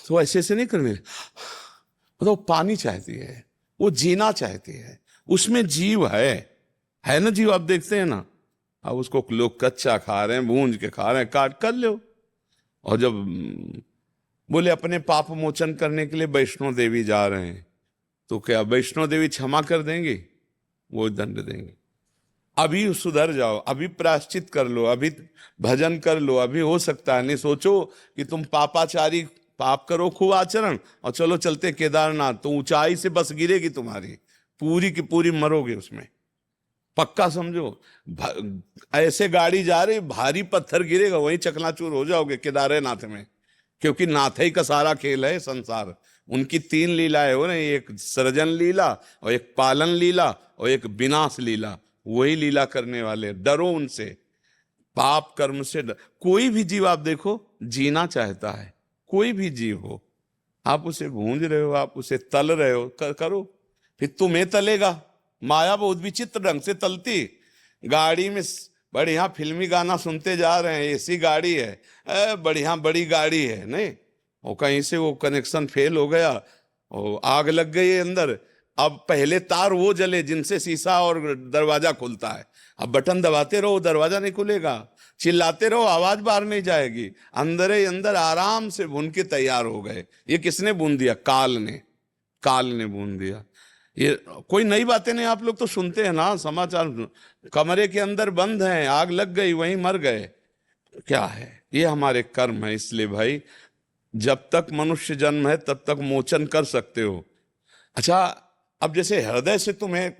S3: तो ऐसे नहीं करने, तो पानी चाहती है, वो जीना चाहती है, उसमें जीव है ना जीव। आप देखते हैं ना, अब उसको लोग कच्चा खा रहे हैं, भूंज के खा रहे हैं, काट कर लो। और जब बोले अपने पाप मोचन करने के लिए वैष्णो देवी जा रहे हैं, तो क्या वैष्णो देवी क्षमा कर देंगी, वो दंड देंगे। अभी सुधर जाओ, अभी प्रायश्चित कर लो, अभी भजन कर लो, अभी हो सकता है। नहीं सोचो कि तुम पापाचारी, पाप करो खूब आचरण और चलो चलते केदारनाथ, तो ऊंचाई से बस गिरेगी तुम्हारी, पूरी की पूरी मरोगे उसमें, पक्का समझो। ऐसे गाड़ी जा रही, भारी पत्थर गिरेगा, वहीं चकनाचूर हो जाओगे केदारनाथ में, क्योंकि नाथ ही का सारा खेल है संसार। उनकी 3 लीलाएं हो रही, एक सृजन लीला और एक पालन लीला और एक विनाश लीला। वही लीला करने वाले, डरो उनसे, पाप कर्म से कोई भी जीव आप देखो जीना चाहता है, कोई भी जीव हो, आप उसे भूंज रहे हो, आप उसे तल रहे हो, करो, फिर तुम्हें तलेगा। माया बहुत विचित्र ढंग से तलती। गाड़ी में बढ़िया फिल्मी गाना सुनते जा रहे हैं, एसी गाड़ी है, बढ़िया बड़ी गाड़ी है, नहीं, और कहीं से वो कनेक्शन फेल हो गया और आग लग गई अंदर। अब पहले तार वो जले जिनसे शीशा और दरवाजा खुलता है, अब बटन दबाते रहो दरवाजा नहीं खुलेगा, चिल्लाते रहो आवाज बाहर नहीं जाएगी, अंदर ही अंदर आराम से भून के तैयार हो गए। ये किसने भून दिया, काल ने भून दिया। ये कोई नई बातें नहीं, आप लोग तो सुनते हैं ना समाचार, कमरे के अंदर बंद हैं, आग लग गई, वहीं मर गए। क्या है, ये हमारे कर्म है। इसलिए भाई जब तक मनुष्य जन्म है तब तक मोचन कर सकते हो। अच्छा, अब जैसे हृदय से तुम्हें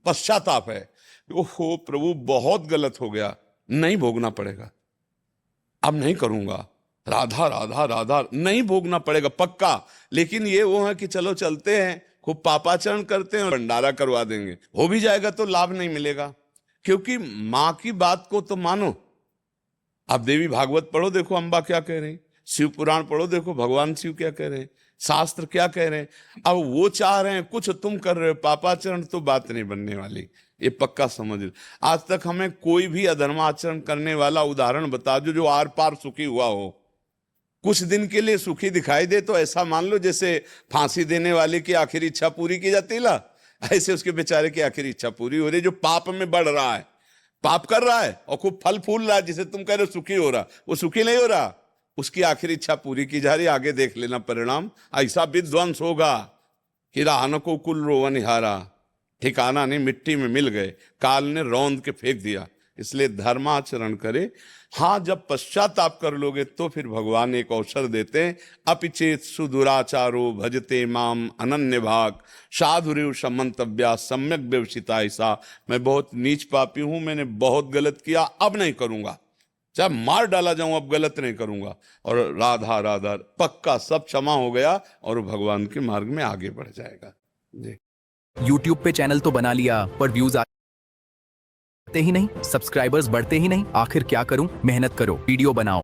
S3: पश्चाताप है, ओहो प्रभु बहुत गलत हो गया, नहीं भोगना पड़ेगा, अब नहीं करूंगा, राधा राधा राधा नहीं भोगना पड़ेगा पक्का। लेकिन ये वो है कि चलो चलते हैं, खूब पापाचरण करते हैं, भंडारा करवा देंगे, हो भी जाएगा तो लाभ नहीं मिलेगा, क्योंकि माँ की बात को तो मानो। आप देवी भागवत पढ़ो, देखो अम्बा क्या कह रहे हैं, शिव पुराण पढ़ो, देखो भगवान शिव क्या कह रहे हैं, शास्त्र क्या कह रहे हैं। अब वो चाह रहे हैं कुछ, तुम कर रहे हो पापाचरण, तो बात नहीं बनने वाली, ये पक्का समझ लो। आज तक हमें कोई भी अधर्माचरण करने वाला उदाहरण बता दो जो आर पार सुखी हुआ हो। कुछ दिन के लिए सुखी दिखाई दे तो ऐसा मान लो जैसे फांसी देने वाले की आखिरी इच्छा पूरी की जाती है, ऐसे उसके बेचारे की आखिरी इच्छा पूरी हो रही। जो पाप में बढ़ रहा है, पाप कर रहा है और खूब फल फूल रहा है, जिसे तुम कह रहे हो सुखी हो रहा, वो सुखी नहीं हो रहा, उसकी आखिरी इच्छा पूरी की जा रही। आगे देख लेना परिणाम, ऐसा विध्वंस होगा कि राहन को कुल रोवनिहारा, ठिकाना नहीं, मिट्टी में मिल गए, काल ने रौंद के फेंक दिया। इसलिए धर्माचरण करे। हाँ, जब पश्चाताप कर लोगे तो फिर भगवान एक अवसर देते हैं, अपिचेत सुदुराचारो भजते माम अनन्य भाग साधुरेव समंतव्या सम्यक व्यवसिता। ऐसा मैं बहुत नीच पापी हूं, मैंने बहुत गलत किया, अब नहीं करूंगा, चाहे मार डाला जाऊं, अब गलत नहीं करूंगा। और राधा राधा पक्का सब क्षमा हो गया और भगवान के मार्ग में आगे बढ़ जाएगा। जी,
S11: YouTube पे चैनल तो बना लिया, पर व्यूज
S9: ही नहीं, सब्सक्राइबर्स बढ़ते ही नहीं, आखिर क्या करूं? मेहनत करो, वीडियो बनाओ।